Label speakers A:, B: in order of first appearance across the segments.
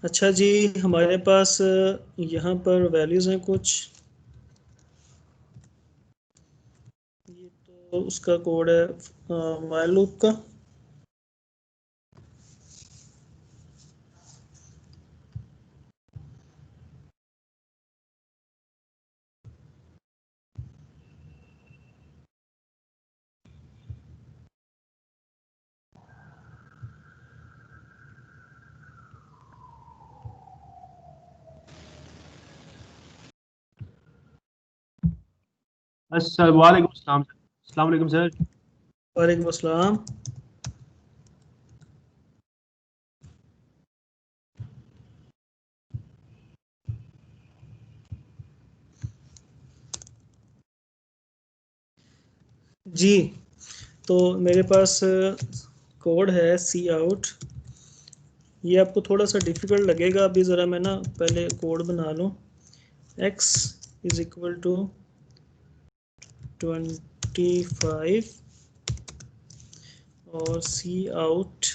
A: अच्छा जी, हमारे पास यहाँ पर वैल्यूज़ हैं कुछ। ये तो उसका कोड है while लूप का।
B: वालेकुम अस्सलाम। अस्सलाम वालेकुम सर।
A: वालेकुम अस्सलाम। जी, तो मेरे पास कोड है सी आउट। ये आपको थोड़ा सा डिफ़िकल्ट लगेगा, अभी ज़रा मैं ना पहले कोड बना लूँ। x इज इक्वल टू 25 और सी आउट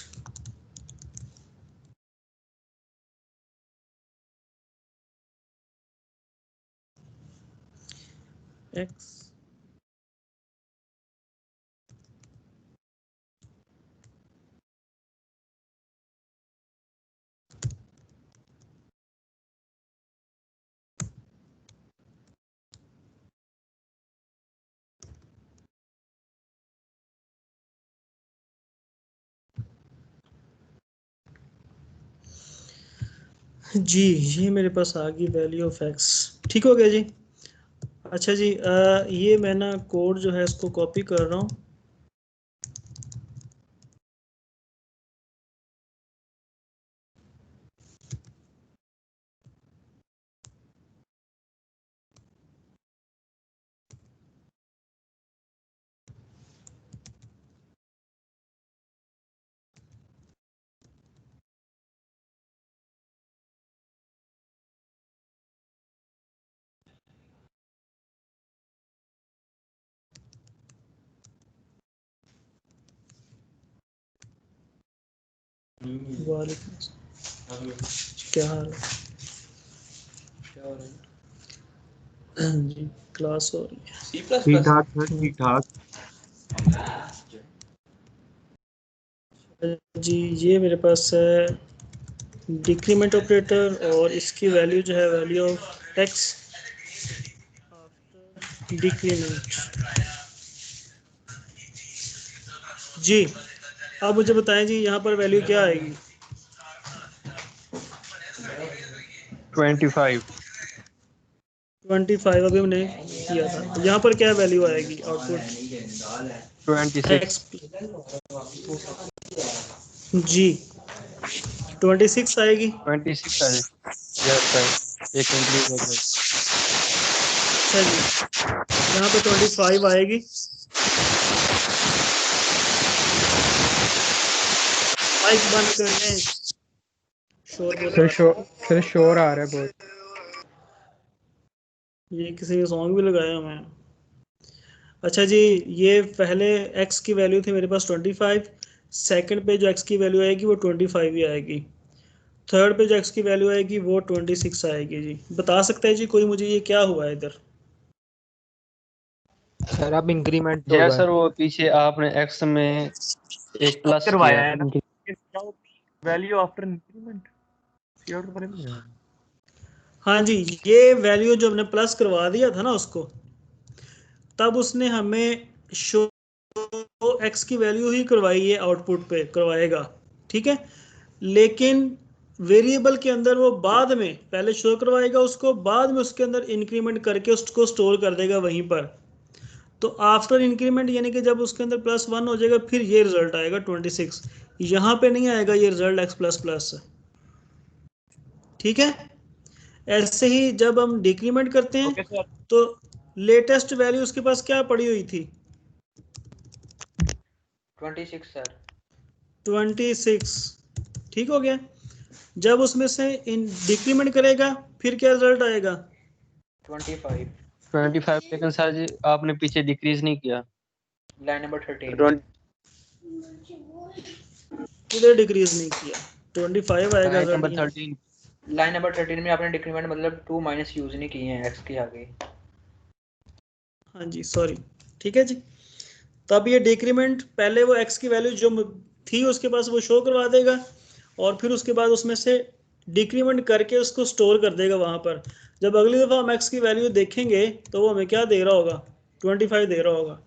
A: x। जी, ये मेरे पास आ गई वैल्यू ऑफ x। ठीक हो गया जी। अच्छा जी, ये मैं ना कोड जो है इसको कॉपी कर रहा हूँ। वालेकुम अस्सलाम। क्या हाल है? जी, क्लास हो रही है।
B: ठीक ठाक सर, ठीक ठाक।
A: जी, ये मेरे पास है डिक्रीमेंट ऑपरेटर और इसकी वैल्यू जो है वैल्यू ऑफ एक्स डिक्रीमेंट। जी, अब मुझे बताएं जी, यहाँ पर वैल्यू क्या आएगी?
B: 25।
A: 25 अभी हमने किया था। यहाँ पर क्या वैल्यू आएगी आउटपुट?
B: 26।
A: एक्स। जी, 26 आएगी।
B: 26 है। यस सर, एक इंक्रीज हो गई।
A: अच्छा जी, यहाँ पे 25 आएगी। माइक बंद कर लें, शोर बहुत आ रहा है।
C: फिर शोर आ रहा है बहुत।
A: ये किसी ने सॉन्ग भी लगाया हुआ है। अच्छा जी, ये पहले x की वैल्यू थी मेरे पास 25। सेकंड पे जो x की वैल्यू आएगी वो 25 ही आएगी। थर्ड पे जो x की वैल्यू आएगी वो 26 आएगी। जी, बता सकते हैं जी कोई मुझे ये क्या हुआ है इधर?
C: सर अब इंक्रीमेंट
B: जय
C: होगा।
B: सर, वो पीछे आपने एक्स में एक
D: अब
B: प्लस
D: करवाया
B: किया।
D: है ना, वैल्यू आफ्टर इंक्रीमेंट सी आउट पर नहीं है।
A: हाँ जी, ये वैल्यू जो हमने प्लस करवा दिया था ना उसको, तब उसने हमें शो x की वैल्यू ही करवाई है, आउटपुट पे करवाएगा। ठीक है, लेकिन वेरिएबल के अंदर वो बाद में पहले शो करवाएगा उसको, बाद में उसके अंदर इंक्रीमेंट करके उसको स्टोर कर देगा वहीं पर। तो आफ्टर इंक्रीमेंट यानी कि जब उसके अंदर +1 हो जाएगा फिर ये रिजल्ट आएगा 26। यहाँ पे नहीं आएगा ये रिजल्ट x प्लस प्लस। ठीक है, ऐसे ही जब हम डिक्रीमेंट करते
D: ओके
A: हैं
D: सर।
A: तो लेटेस्ट वैल्यू उसके पास क्या पड़ी हुई थी?
E: 26 सर।
A: 26। ठीक हो गया। जब उसमें से इन डिक्रीमेंट करेगा फिर क्या रिजल्ट आएगा?
E: 25।
B: 25, लेकिन सर जी आपने पीछे डिक्रीज नहीं किया।
E: Line number 13।
A: किधर डिक्रीज नहीं किया? 25 आएगा
B: line
A: result
B: number
A: in.
B: 13।
E: Line number 13 में आपने डिक्रीमेंट मतलब 2 माइनस यूज नहीं किए हैं x के आगे।
A: हाँ जी सॉरी, ठीक है जी। तब ये डिक्रीमेंट पहले वो x की वैल्यू जो थी उसके पास वो शो करवा देगा, और फिर उसके बाद उसमें से डिक्रीमेंट करके उसको स्टोर कर देगा वहाँ पर। जब अगली दफ़ा हम x की वैल्यू देखेंगे तो वो हमें क्या दे रहा होगा, 25 दे रहा होगा।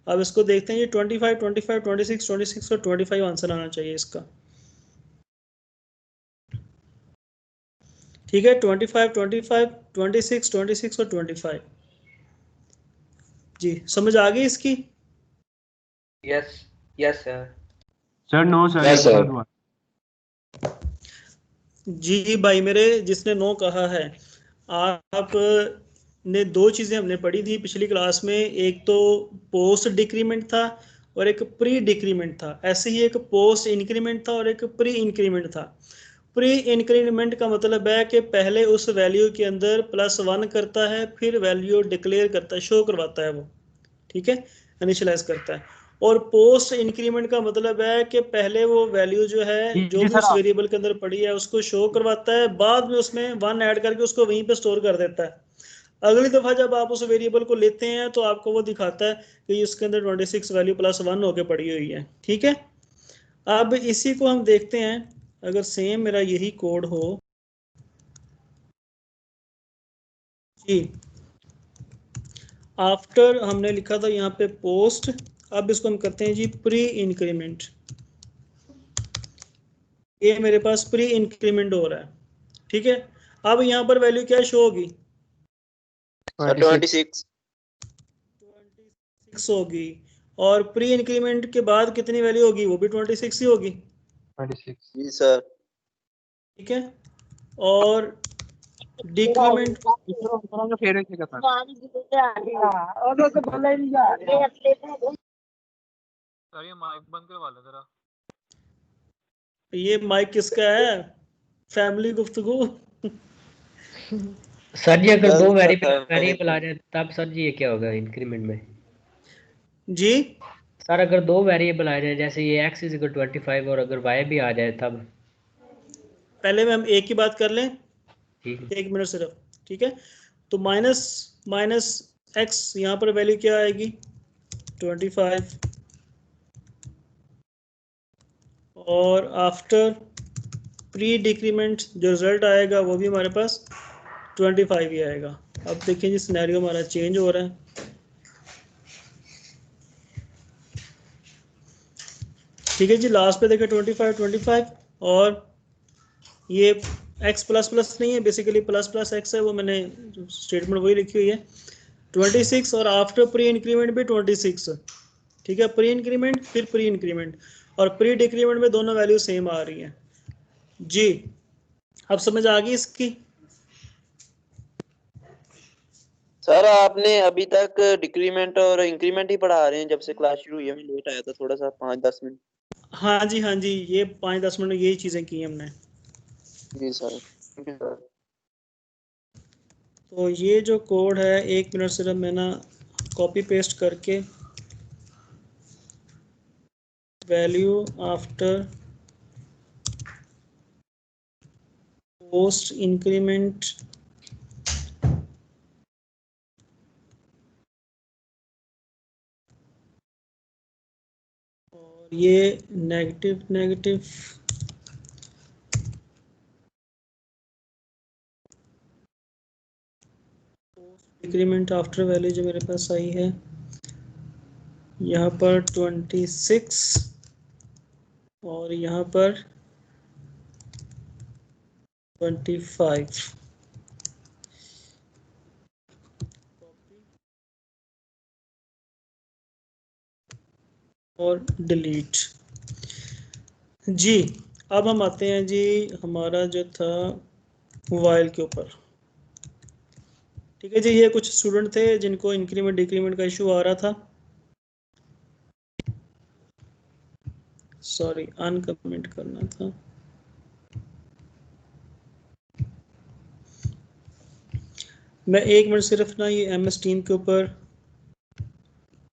A: अब इसको देखते हैं ये 25, 25, 26, 26 और 25 आंसर आना चाहिए इसका। ठीक है, 25, 25, 26, 26 और 25। जी समझ आ गई इसकी?
E: Yes yes sir.
D: Sir no sir,
B: Yes,
D: ये
B: sir.
D: बता दो।
A: जी भाई मेरे, जिसने नो कहा है, आप ने दो चीज़ें हमने पढ़ी थी पिछली क्लास में, एक तो पोस्ट डिक्रीमेंट था और एक प्री डिक्रीमेंट था। ऐसे ही एक पोस्ट इंक्रीमेंट था और एक प्री इंक्रीमेंट था। प्री इंक्रीमेंट का मतलब है कि पहले उस वैल्यू के अंदर +1 करता है, फिर वैल्यू डिक्लेयर करता है, शो करवाता है वो, ठीक है, इनिशियलाइज करता है। और पोस्ट इंक्रीमेंट का मतलब है कि पहले वो वैल्यू जो है
D: जी
A: जो
D: जी
A: भी
D: सर,
A: उस
D: आप
A: वेरिएबल के अंदर पड़ी है उसको शो करवाता है, बाद में उसमें 1 ऐड करके उसको वहीं पे स्टोर कर देता है। अगली दफा जब आप उस वेरिएबल को लेते हैं तो आपको वो दिखाता है कि इसके अंदर 26 वैल्यू +1 होके पड़ी हुई है, ठीक है। अब इसी को हम देखते हैं, अगर सेम मेरा यही कोड हो जी, आफ्टर हमने लिखा था यहाँ पे पोस्ट, अब इसको हम करते हैं जी प्री इंक्रीमेंट। ये मेरे पास प्री इंक्रीमेंट हो रहा है, ठीक है। अब यहाँ पर वैल्यू क्या शो होगी,
B: 26.
A: 26 होगी, और प्री इंक्रीमेंट के बाद कितनी वैल्यू होगी, वो भी 26 ही होगी,
C: 26।
B: जी सर.
A: ठीक है। और डिक्रीमेंट,
C: फिर एक जगह पर
F: सर ये माइक बंद करवा लो जरा।
A: ये माइक किसका है, फैमिली गुफ्तगू।
G: सर जी अगर दो
B: गलत
G: वेरिएबल आ जाए तब सर जी ये क्या होगा इंक्रीमेंट में?
A: जी
G: सर अगर दो वेरिएबल आ जाए, जैसे ये x इज इक्वल 25 और अगर y भी आ जाए तब?
A: पहले में हम एक की बात कर लें,
G: ठीक है।
A: 1 मिनट सिर्फ, ठीक है। तो माइनस माइनस एक्स, यहाँ पर वैल्यू क्या आएगी 25, और आफ्टर प्री डिक्रीमेंट जो रिजल्ट आएगा वो भी हमारे पास 25 ही आएगा। अब देखिए जी सिनेरियो हमारा चेंज हो रहा है, ठीक है जी। लास्ट पे देखें 25, 25, और ये x प्लस प्लस नहीं है, बेसिकली प्लस प्लस एक्स है, वो मैंने स्टेटमेंट वही लिखी हुई है 26, और आफ्टर प्री इंक्रीमेंट भी 26, ठीक है। प्री इंक्रीमेंट फिर प्री इंक्रीमेंट और प्री डिक्रीमेंट में दोनों वैल्यू सेम आ रही हैं जी। अब समझ आ गई इसकी?
B: सर आपने अभी तक डिक्रीमेंट और इंक्रीमेंट ही पढ़ा रहे हैं, जब से क्लास शुरू हुई है। मैं लेट आया था थोड़ा सा, 5-10 मिनट।
A: हाँ जी हाँ जी, ये 5-10 मिनट यही चीज़ें की हमने।
B: जी सर, थैंक यू सर.
A: तो ये जो कोड है, 1 मिनट सिर्फ मैं ना कॉपी पेस्ट करके, वैल्यू आफ्टर पोस्ट इंक्रीमेंट और ये negative negative increment after value जो मेरे पास आई है यहाँ पर 26 और यहाँ पर 25, और डिलीट जी। अब हम आते हैं जी हमारा जो था वाइल के ऊपर, ठीक है जी। ये कुछ स्टूडेंट थे जिनको इंक्रीमेंट डिक्रीमेंट का इशू आ रहा था, सॉरी अनकमेंट करना था। मैं 1 मिनट सिर्फ ना ये MS टीम के ऊपर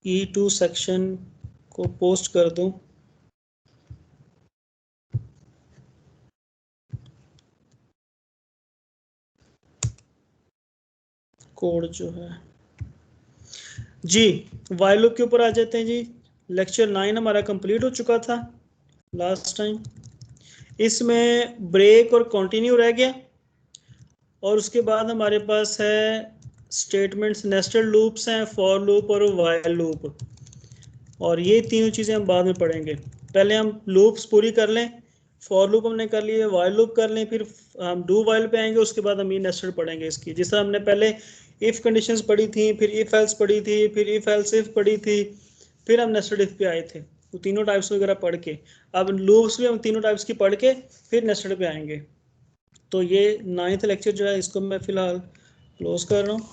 A: E2 सेक्शन को पोस्ट कर दूं। कोड जो है जी, वाइल लूप के ऊपर आ जाते हैं जी। लेक्चर 9 हमारा कंप्लीट हो चुका था लास्ट टाइम। इसमें ब्रेक और कंटिन्यू रह गया, और उसके बाद हमारे पास है स्टेटमेंट्स, नेस्टेड लूप्स हैं, फॉर लूप और वाइल लूप, और ये तीनों चीज़ें हम बाद में पढ़ेंगे। पहले हम लूप्स पूरी कर लें, फॉर लूप हमने कर लिए, वाइल लूप कर लें, फिर हम डू वाइल पे आएंगे, उसके बाद हम ये नेस्टेड पढ़ेंगे इसकी। जिस तरह हमने पहले इफ़ कंडीशंस पढ़ी थी, फिर इफ़ एल्स पढ़ी थी, फिर इफ़ एल्स इफ पढ़ी थी, फिर हम नेस्टेड इफ पे आए थे, तो तीनों टाइप्स वगैरह पढ़ के अब लूप्स भी हम तीनों टाइप्स की पढ़ के फिर नेस्टेड पे आएंगे। तो ये 9th लेक्चर जो है इसको मैं फ़िलहाल क्लोज कर रहा हूँ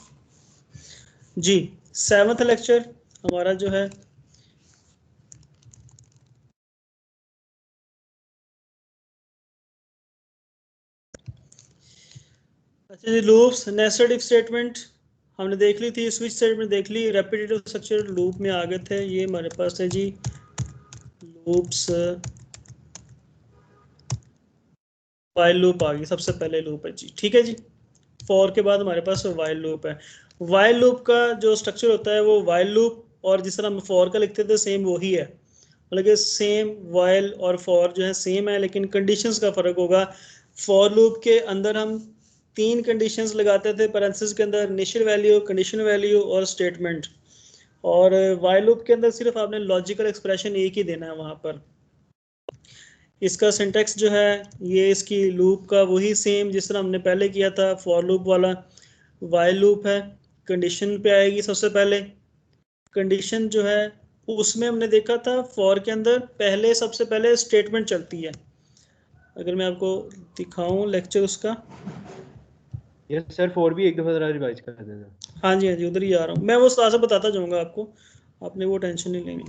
A: जी। 7th लेक्चर हमारा जो है अच्छा जी, लूप्स, नेस्टेड इफ स्टेटमेंट हमने देख ली थी, स्विच स्टेटमेंट देख ली, रेपिटेटिव स्ट्रक्चर लूप में आ गए थे। ये हमारे पास है जी लूप्स, वाइल लूप आ गई, सबसे पहले लूप है जी, ठीक है जी। फॉर के बाद हमारे पास वाइल लूप है। वाइल लूप का जो स्ट्रक्चर होता है वो वाइल लूप और जिस तरह हम फॉर का लिखते थे सेम वही है, मतलब कि सेम वाइल और फॉर जो है सेम है, लेकिन कंडीशंस का फ़र्क होगा। फॉर लूप के अंदर हम 3 कंडीशंस लगाते थे पैरेंथेसिस के अंदर, इनिशियल वैल्यू, कंडीशन वैल्यू और स्टेटमेंट, और वाइल लूप के अंदर सिर्फ आपने लॉजिकल एक्सप्रेशन एक ही देना है वहाँ पर। इसका सिंटेक्स जो है ये इसकी लूप का वही सेम जिस तरह हमने पहले किया था, फॉर लूप वाला। वाइल लूप है, कंडीशन पे आएगी सबसे पहले। कंडीशन जो है उसमें हमने देखा था फॉर के अंदर पहले सबसे पहले स्टेटमेंट चलती है। अगर मैं आपको दिखाऊं लेक्चर उसका,
H: यस सर, 4 भी एक दफ़ा ज़रा रिवाइज कर देना।
A: हाँ जी हाँ जी, उधर ही आ रहा हूँ मैं, वो साथ बताता जाऊँगा आपको, आपने वो टेंशन नहीं लेनी।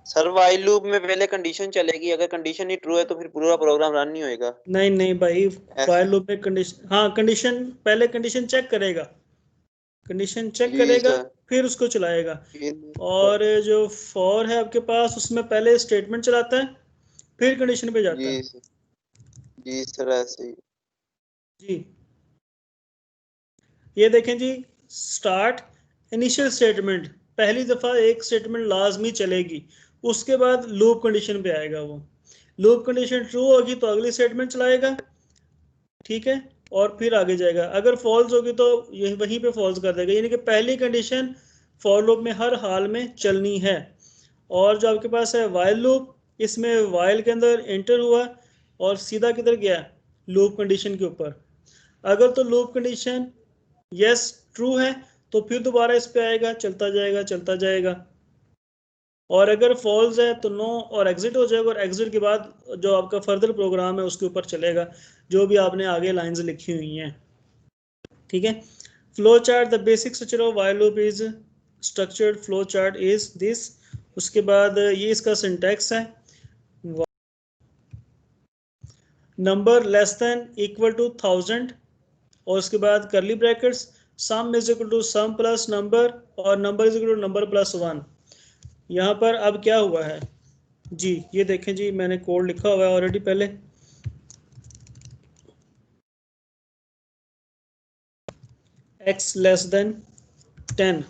B: सर वाइल लूप में पहले कंडीशन चलेगी, अगर कंडीशन ही ट्रू है तो फिर पूरा प्रोग्राम रन नहीं होएगा।
A: नहीं भाई,
B: ऐसे-
A: वाइल लूप में कंडीशन, हाँ कंडीशन पहले कंडीशन चेक करेगा, कंडीशन चेक
B: जी
A: करेगा
B: सर।
A: फिर उसको चलाएगा।
B: फिर-
A: और जो फॉर है आपके पास उसमें पहले स्टेटमेंट चलाता है फिर कंडीशन पे जाता है
B: जी जी सर, ऐसे ही।
A: जी। ये देखें जी, स्टार्ट इनिशियल स्टेटमेंट, पहली दफ़ा एक स्टेटमेंट लाजमी चलेगी, उसके बाद लूप कंडीशन पे आएगा। वो लूप कंडीशन ट्रू होगी तो अगली स्टेटमेंट चलाएगा, ठीक है, और फिर आगे जाएगा। अगर फॉल्स होगी तो यही वहीं पे फॉल्स कर देगा, यानी कि पहली कंडीशन फॉर लूप में हर हाल में चलनी है। और जो आपके पास है वाइल लूप, इसमें वाइल के अंदर एंटर हुआ और सीधा किधर गया, लूप कंडीशन के ऊपर। अगर तो लूप कंडीशन यस ट्रू है तो फिर दोबारा इस पे आएगा, चलता जाएगा चलता जाएगा, और अगर फॉल्स है तो नो और एग्जिट हो जाएगा, और एग्जिट के बाद जो आपका फर्दर प्रोग्राम है उसके ऊपर चलेगा, जो भी आपने आगे लाइंस लिखी हुई हैं, ठीक है। Flow chart, the basic structure of while loop is structured flow chart is this. उसके बाद ये इसका सिंटैक्स है, number less than equal to 1000, और उसके बाद curly brackets, sum is equal to sum plus number, और number is equal to number plus 1। यहाँ पर अब क्या हुआ है जी, ये देखें जी, मैंने कोड लिखा हुआ है ऑलरेडी पहले। x less than 10,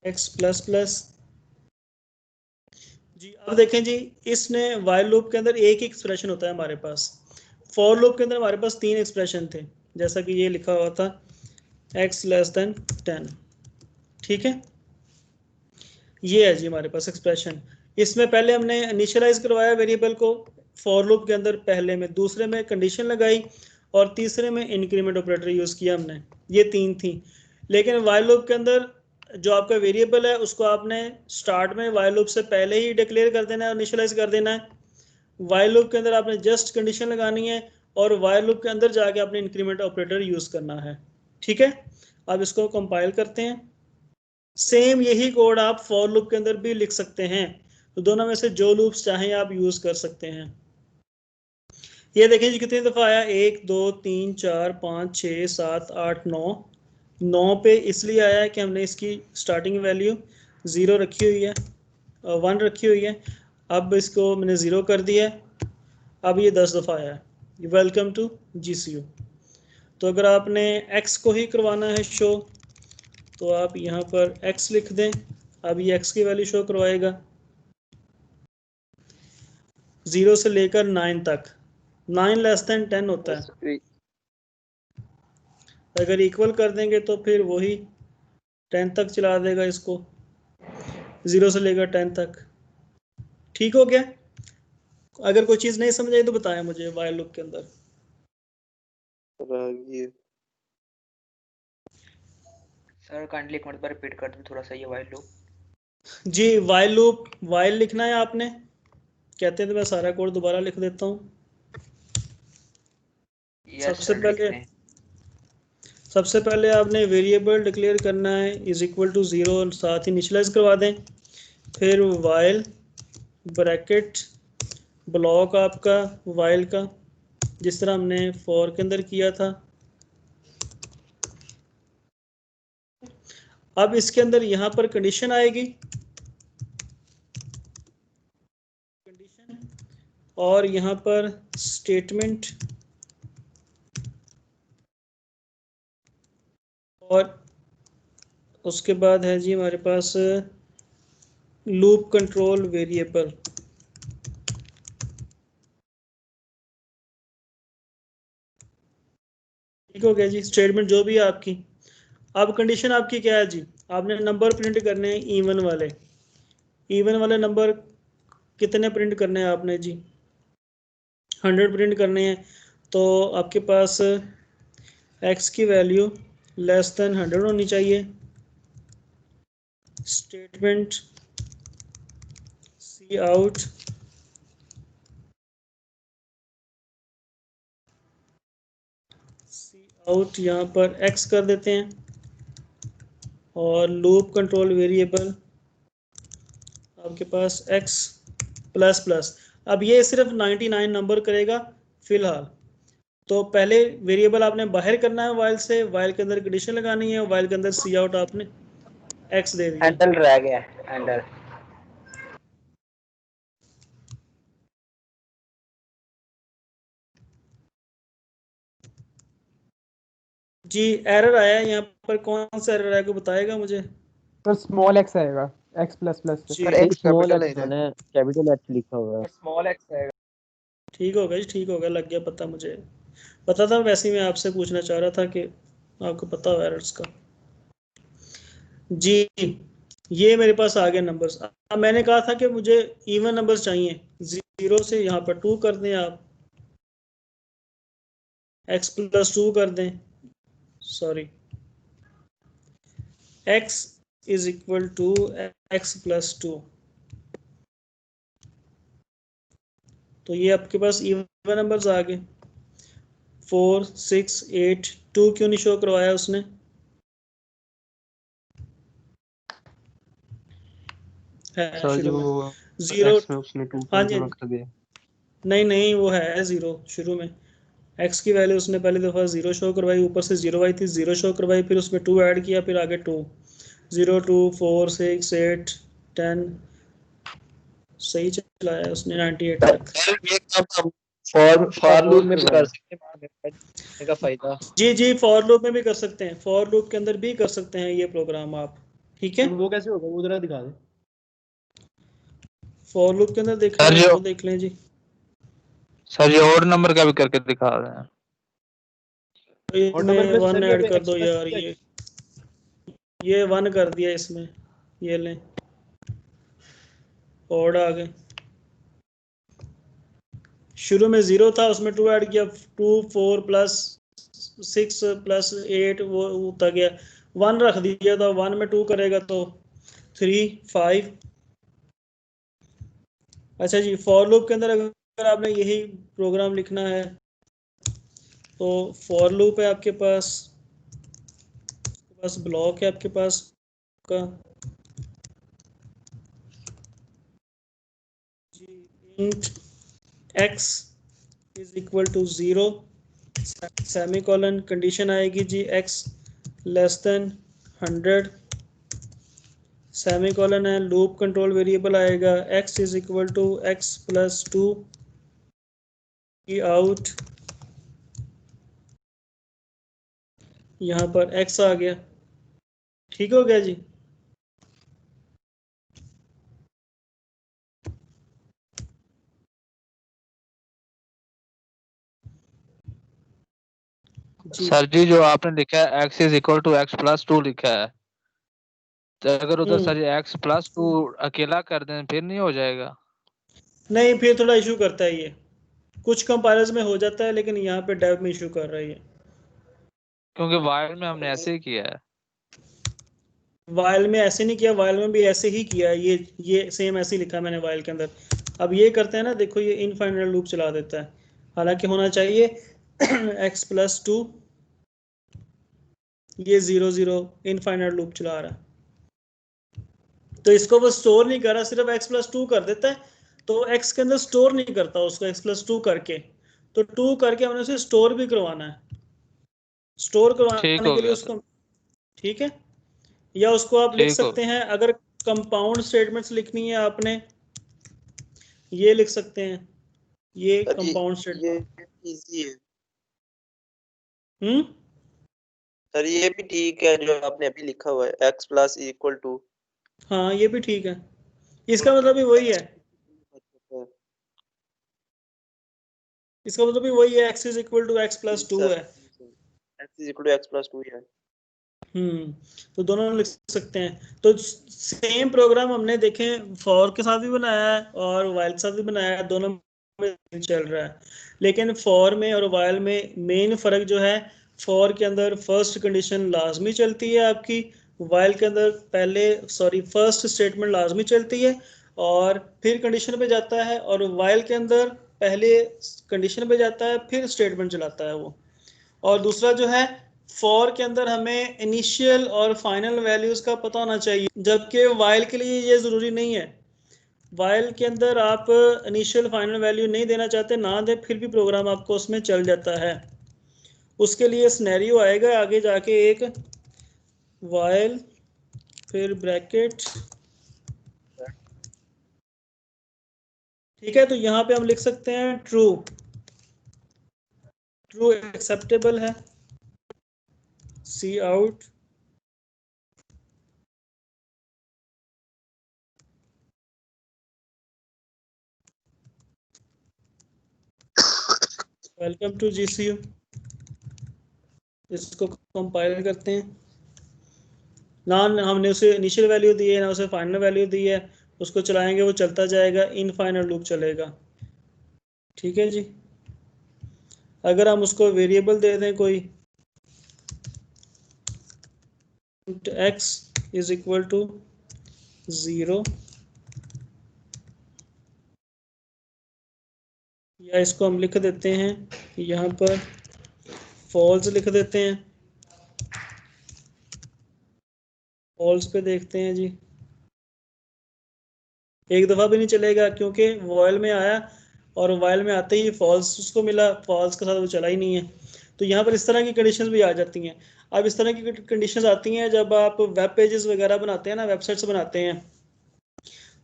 A: x plus plus जी। अब देखें जी, इसने वाइल लूप के अंदर एक ही एक्सप्रेशन होता है हमारे पास, फॉर लूप के अंदर हमारे पास 3 एक्सप्रेशन थे, जैसा कि ये लिखा हुआ था x लेस देन 10, ठीक है। ये है जी हमारे पास एक्सप्रेशन। इसमें पहले हमने इनिशियलाइज करवाया वेरिएबल को फॉर लूप के अंदर, पहले में, दूसरे में कंडीशन लगाई, और तीसरे में इंक्रीमेंट ऑपरेटर यूज़ किया हमने। ये 3 थी। लेकिन वाइल लूप के अंदर जो आपका वेरिएबल है उसको आपने स्टार्ट में वाइल लूप से पहले ही डिक्लेयर कर देना है, इनिशियलाइज कर देना है। वाइल लूप के अंदर आपने जस्ट कंडीशन लगानी है, और वाइल लूप के अंदर जाके आपने इंक्रीमेंट ऑपरेटर यूज़ करना है, ठीक है। अब इसको कंपाइल करते हैं। सेम यही कोड आप फॉर लूप के अंदर भी लिख सकते हैं, तो दोनों में से जो लूप्स चाहें आप यूज कर सकते हैं। ये देखें जी कितनी दफ़ा आया, 1 2 3 4 5 6 7 8 9, 9 पे इसलिए आया है कि हमने इसकी स्टार्टिंग वैल्यू 0 रखी हुई है, 1 रखी हुई है, अब इसको मैंने 0 कर दिया है, अब ये 10 दफ़ा आया है। Welcome to GCU। तो अगर आपने x को ही करवाना है शो तो आप यहाँ पर x लिख दें। अब ये x की वैल्यू शो करवाएगा 0 से लेकर 9 तक। 9 लेस देन 10 होता है, अगर इक्वल कर देंगे तो फिर वही 10 तक चला देगा इसको, 0 से लेकर 10 तक। ठीक हो गया? अगर कोई चीज़ नहीं समझ आई तो बताएं मुझे वाइल लूप के अंदर।
E: सर काइंडली एक मरतबा रिपीट कर दें थोड़ा सा ये वाइल लूप।
A: जी वाइल लूप, वाइल लिखना है आपने, कहते हैं तो मैं सारा कोड दोबारा लिख देता हूँ। सबसे पहले आपने वेरिएबल डिक्लेयर करना है इज इक्वल टू 0 और साथ ही इनिशियलाइज करवा दें। फिर वाइल ब्रैकेट ब्लॉक आपका वाइल का, जिस तरह हमने फॉर के अंदर किया था। अब इसके अंदर यहाँ पर कंडीशन आएगी, और यहाँ पर स्टेटमेंट, और उसके बाद है जी हमारे पास लूप कंट्रोल वेरिएबल। ठीक हो गया जी, स्टेटमेंट जो भी है आपकी। अब कंडीशन आपकी क्या है जी, आपने नंबर प्रिंट करने हैं इवन वाले। इवन वाले नंबर कितने प्रिंट करने हैं आपने जी? 100 प्रिंट करने हैं। तो आपके पास x की वैल्यू लेस देन 100 होनी चाहिए। स्टेटमेंट सी आउट यहाँ पर x कर देते हैं, और लूप कंट्रोल वेरिएबल आपके पास x प्लस प्लस। अब ये सिर्फ 99 नंबर करेगा फिलहाल। तो पहले वेरिएबल आपने बाहर करना है वाइल से, वाइल के अंदर कंडीशन लगानी है, वाइल के अंदर सी आउट आपने x दे दिया।
E: हैंडल रह गया हैंडल।
A: जी एरर आया है यहाँ पर, कौन सा एरर आया, को बताएगा मुझे?
C: सर स्मॉल एक्स आएगा x प्लस प्लस से।
A: जी
H: स्मॉल एक्स मैंने कैपिटल एच लिखा हुआ है।
E: स्मॉल एक्स आएगा।
A: ठीक हो गया जी, ठीक हो गया, लग गया पता। मुझे पता था, वैसे ही मैं आपसे पूछना चाह रहा था कि आपको पता हो एरर्स का। जी ये मेरे पास आ गए नंबर्स। अब मैंने कहा था कि मुझे इवन नंबर्स चाहिए, 0 से यहाँ पर 2 कर दें आप, x प्लस 2 कर दें, sorry x is equal to x plus 2। तो ये आपके पास इवन नंबर्स आ गए। 4 6 8 2 क्यों नहीं शो करवाया उसने?
H: सर जी वो
A: 0
H: एक्स में उसने 2
A: हाँ
H: को
A: जी,
H: रख दिया।
A: नहीं वो है 0 शुरू में। x की वैल्यू उसने पहली दफ़ा 0 शो करवाई, ऊपर से 0 आई थी, 0 शो करवाई, फिर उसमें 2 ऐड किया, फिर आगे 2 0 2 4 6 8 10 सही चलाया उसने 98 तक।
B: ये काम फॉर लूप में भी कर सकते हैं का फायदा।
A: जी फॉर लूप में भी कर सकते हैं, फॉर लूप के अंदर भी कर सकते हैं ये प्रोग्राम आप। ठीक है,
H: वो कैसे होगा, वो जरा दिखा दे।
A: फॉर लूप के अंदर देख
F: सर
A: लें,
F: जो
A: वो देख लें जी।
F: सर ये और नंबर का भी करके दिखा रहे हैं।
A: इसमें 1 ऐड कर दो यार, ये 1 कर दिया इसमें, ये लें और आ गए। शुरू में 0 था, उसमें 2 ऐड किया, 2 4 प्लस 6 प्लस 8 वो होता गया, 1 रख दिया था, 1 में 2 करेगा तो 3 5। अच्छा जी, फॉर लूप के अंदर अगर आपने यही प्रोग्राम लिखना है तो फॉर लूप है आपके पास ब्लॉक है आपके पास का int x is equal to 0 semicolon, condition आएगी जी x लेस देन 100, सेमीकोलन है, लूप कंट्रोल वेरिएबल आएगा x is equal to x plus 2 की आउट, यहाँ पर x आ गया। ठीक हो गया जी।
F: सर जी जो आपने लिखा है x is equal to x plus 2 लिखा है, तो अगर उधर सर जी x प्लस 2 अकेला कर दें फिर नहीं हो जाएगा?
A: नहीं, फिर थोड़ा इशू करता है ये, कुछ कंपाइलर्स में हो जाता है लेकिन यहाँ पे डेव में इशू कर रहा है ये,
F: क्योंकि वाइल में हमने ऐसे ही किया है।
A: वाइल में ऐसे नहीं किया, वाइल में भी ऐसे ही किया है, ये सेम ऐसे ही लिखा है मैंने वाइल के अंदर। अब ये करते हैं ना, देखो ये इनफाइनाइट लूप चला देता है, हालांकि होना चाहिए x प्लस 2, ये 0 0 इनफाइनाइट लूप चला रहा है। तो इसको वो स्टोर नहीं कर रहा, सिर्फ x प्लस 2 कर देता है, तो x के अंदर स्टोर नहीं करता उसको x प्लस 2 करके, तो 2 करके हमने उसे स्टोर भी करवाना है, स्टोर करवाने के लिए उसको, ठीक है। या उसको आप लिख सकते हैं, अगर कंपाउंड स्टेटमेंट्स लिखनी है आपने, ये लिख सकते हैं, ये कंपाउंड स्टेटमेंट
B: इजी है
A: हम्म।
B: सर, ये भी ठीक है जो आपने अभी लिखा हुआ है x प्लस इक्वल टू।
A: हाँ ये भी ठीक है, इसका मतलब भी वही है, इसका मतलब भी वही है, x is equal to x plus 2 है,
B: x is equal to x plus 2 है।
A: तो दोनों लिख सकते हैं। तो सेम प्रोग्राम हमने देखे फॉर के साथ भी बनाया है और वाइल के साथ भी बनाया है, दोनों में चल रहा है। लेकिन फॉर में और वाइल में मेन फर्क जो है, फॉर के अंदर फर्स्ट कंडीशन लाजमी चलती है आपकी, वाइल के अंदर फर्स्ट स्टेटमेंट लाजमी चलती है और फिर कंडीशन पे जाता है, और वाइल के अंदर पहले कंडीशन पे जाता है फिर स्टेटमेंट चलाता है वो। और दूसरा जो है, फॉर के अंदर हमें इनिशियल और फाइनल वैल्यूज का पता होना चाहिए, जबकि वाइल के लिए ये ज़रूरी नहीं है। वाइल के अंदर आप इनिशियल फाइनल वैल्यू नहीं देना चाहते, ना दे, फिर भी प्रोग्राम आपको उसमें चल जाता है। उसके लिए सिनेरियो आएगा आगे जाके एक, वाइल फिर ब्रैकेट, ठीक है। तो यहाँ पे हम लिख सकते हैं ट्रू, ट्रू एक्सेप्टेबल है, सी आउट, वेलकम टू GCU। इसको कंपाइल करते हैं, ना हमने उसे इनिशियल वैल्यू दी है ना उसे फाइनल वैल्यू दी है, उसको चलाएंगे वो चलता जाएगा, इनफाइनाइट लूप चलेगा, ठीक है जी। अगर हम उसको वेरिएबल दे दें कोई, x इज इक्वल टू 0, या इसको हम लिख देते हैं यहाँ पर फॉल्स लिख देते हैं, फॉल्स पे देखते हैं जी, एक दफ़ा भी नहीं चलेगा क्योंकि वॉइल में आया और वाइल में आते ही फॉल्स उसको मिला, फॉल्स के साथ वो चला ही नहीं है। तो यहाँ पर इस तरह की कंडीशंस भी आ जाती हैं। अब इस तरह की कंडीशंस आती हैं जब आप वेब पेजेस वगैरह बनाते हैं ना, वेबसाइट्स बनाते हैं,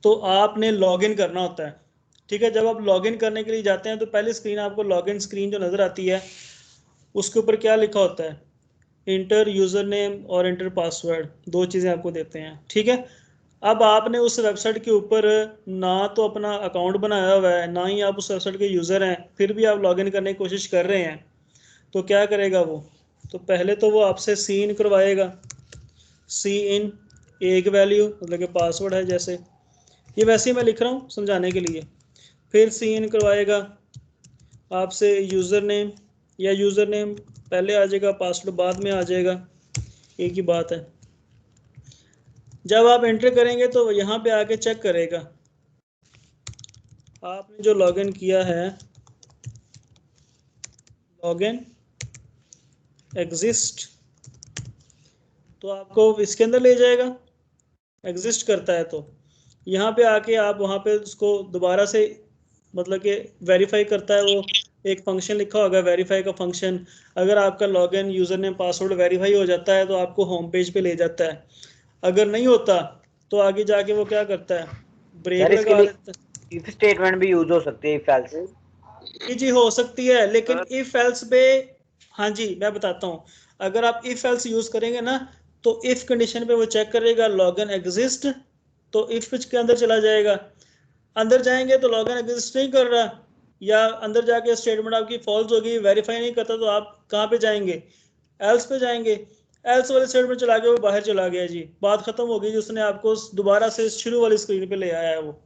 A: तो आपने लॉगिन करना होता है, ठीक है। जब आप लॉगिन करने के लिए जाते हैं तो पहली स्क्रीन आपको लॉगिन स्क्रीन जो नज़र आती है, उसके ऊपर क्या लिखा होता है, इंटर यूज़र नेम और इंटर पासवर्ड, दो चीज़ें आपको देते हैं, ठीक है। अब आपने उस वेबसाइट के ऊपर ना तो अपना अकाउंट बनाया हुआ है, ना ही आप उस वेबसाइट के यूज़र हैं, फिर भी आप लॉगिन करने की कोशिश कर रहे हैं, तो क्या करेगा वो, तो पहले तो वो आपसे सी इन करवाएगा, सी इन एक वैल्यू, मतलब कि पासवर्ड है जैसे, ये वैसे ही मैं लिख रहा हूँ समझाने के लिए। फिर सी इन करवाएगा आपसे यूज़र नेम, या यूज़र नेम पहले आ जाएगा पासवर्ड बाद में आ जाएगा, एक ही बात है। जब आप एंटर करेंगे तो यहाँ पे आके चेक करेगा आपने जो लॉगिन किया है, लॉगिन एग्जिस्ट, तो आपको इसके अंदर ले जाएगा, एग्जिस्ट करता है तो यहाँ पे आके आप वहाँ पे उसको दोबारा से मतलब कि वेरीफाई करता है, वो एक फंक्शन लिखा होगा वेरीफाई का फंक्शन, अगर आपका login user name password verify हो जाता है तो आपको होम पेज पे ले जाता है, अगर नहीं होता तो आगे जाके वो क्या करता है, ब्रेक
I: सर इसके
A: लगा
I: लिए
A: देता है।
I: इफ स्टेटमेंट भी यूज हो सकती है, इफ एल्स।
A: जी हो सकती है, लेकिन इफ एल्स पे, हाँ जी मैं बताता हूँ, अगर आप इफ एल्स यूज करेंगे ना तो इफ कंडीशन पे वो चेक करेगा लॉगिन एग्जिस्ट, तो इफ के अंदर चला जाएगा, अंदर जाएंगे तो लॉगिन एग्जिस्ट नहीं कर रहा, या अंदर जाके स्टेटमेंट आपकी फॉल्स होगी, वेरीफाई नहीं करता, तो आप कहाँ पे जाएंगे, एल्स पे जाएंगे, एल्स वाले स्टेटमेंट चला के वो बाहर चला गया जी, बात खत्म हो गई जी, उसने आपको दोबारा से शुरू वाली स्क्रीन पे ले आया है वो।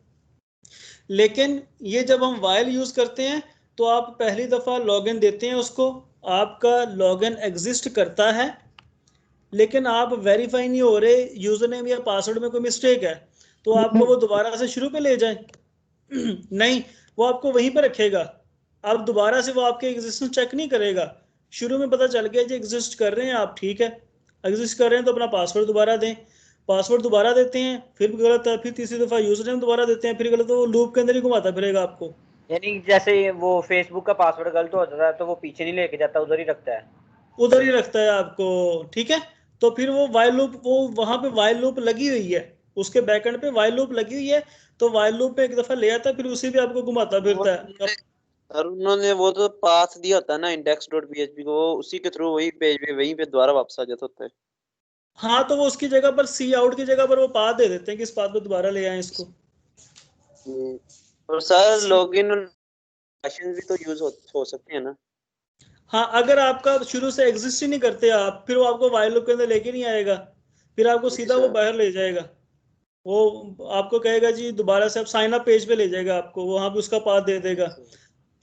A: लेकिन ये जब हम वाइल यूज करते हैं तो आप पहली दफा लॉगिन देते हैं उसको, आपका लॉगिन एग्जिस्ट करता है, लेकिन आप वेरीफाई नहीं हो रहे, यूजर नेम या पासवर्ड में कोई मिस्टेक है, तो आपको वो दोबारा से शुरू पे ले जाए नहीं, वो आपको वहीं पर रखेगा, अब दोबारा से वो आपके एग्जिस्टेंस चेक नहीं करेगा, शुरू में पता चल गया जी एग्जिस्ट कर रहे हैं आप, ठीक है एग्जिस्ट कर रहे हैं तो अपना पासवर्ड दोबारा दें, पासवर्ड दोबारा देते हैं फिर गलत है, फिर तीसरी दफा यूजर नेम दोबारा देते हैं फिर गलत, तो वो लूप के अंदर ही घुमाता फिरेगा आपको।
I: यानी जैसे वो फेसबुक का पासवर्ड गलत हो जाता है तो वो पीछे नहीं लेके जाता, उधर ही रखता है,
A: उधर ही रखता है आपको, ठीक है। तो फिर वो वाइल लूप, वो वहां पे वाइल लूप लगी हुई है, उसके बैकएंड पे वाइल लूप लगी हुई है, तो वाइल लूप पे एक दफा ले आता है फिर उसी पे आपको घुमाता फिरता है।
B: और उन्होंने वो तो पाथ दिया होता है ना index.php को, वो उसी के थ्रू वही पेज पे वहीं पे दोबारा वापस आ जाता होता है।
A: हाँ तो वो उसकी जगह पर सी आउट की जगह पर वो पाथ दे देते हैं कि इस पाथ पे दोबारा ले आए इसको।
B: और सर लॉगिन और सेशन भी तो यूज हो सकते हैं ना।
A: हाँ अगर आपका शुरू से एग्जिस्ट ही नहीं करते आप, फिर वो आपको वाइल लूप के अंदर लेके नहीं आएगा, फिर आपको सीधा वो बाहर ले जाएगा, वो आपको कहेगा जी दोबारा से आप साइन अप पेज पे ले जाएगा आपको, वहां पे उसका पाथ दे देगा।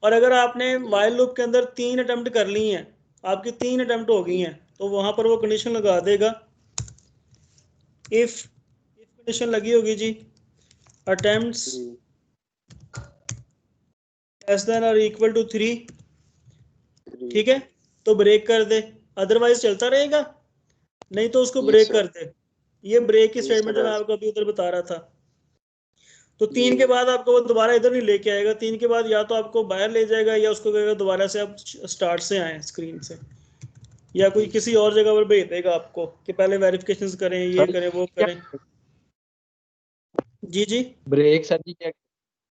A: और अगर आपने वाइल लूप के अंदर 3 अटेम्प्ट कर ली हैं, आपकी 3 अटेम्प्ट हो गई हैं, तो वहां पर वो कंडीशन लगा देगा, इफ कंडीशन लगी होगी जी अटेम्प्ट्स लेस देन और इक्वल टू 3, ठीक है, तो ब्रेक कर दे, अदरवाइज चलता रहेगा, नहीं तो उसको ब्रेक कर दे। ये ब्रेक की स्टेटमेंट मैं आपको अभी उधर बता रहा था। तो 3 के बाद आपको वो दोबारा इधर नहीं लेके आएगा, 3 के बाद या तो आपको बाहर ले जाएगा या उसको कहेगा दोबारा से आप स्टार्ट से आए स्क्रीन से, या कोई किसी और जगह पर भेज देगा आपको कि पहले वेरिफिकेशंस करें, ये करें वो करें। जी जी
H: ब्रेक सर जी क्या,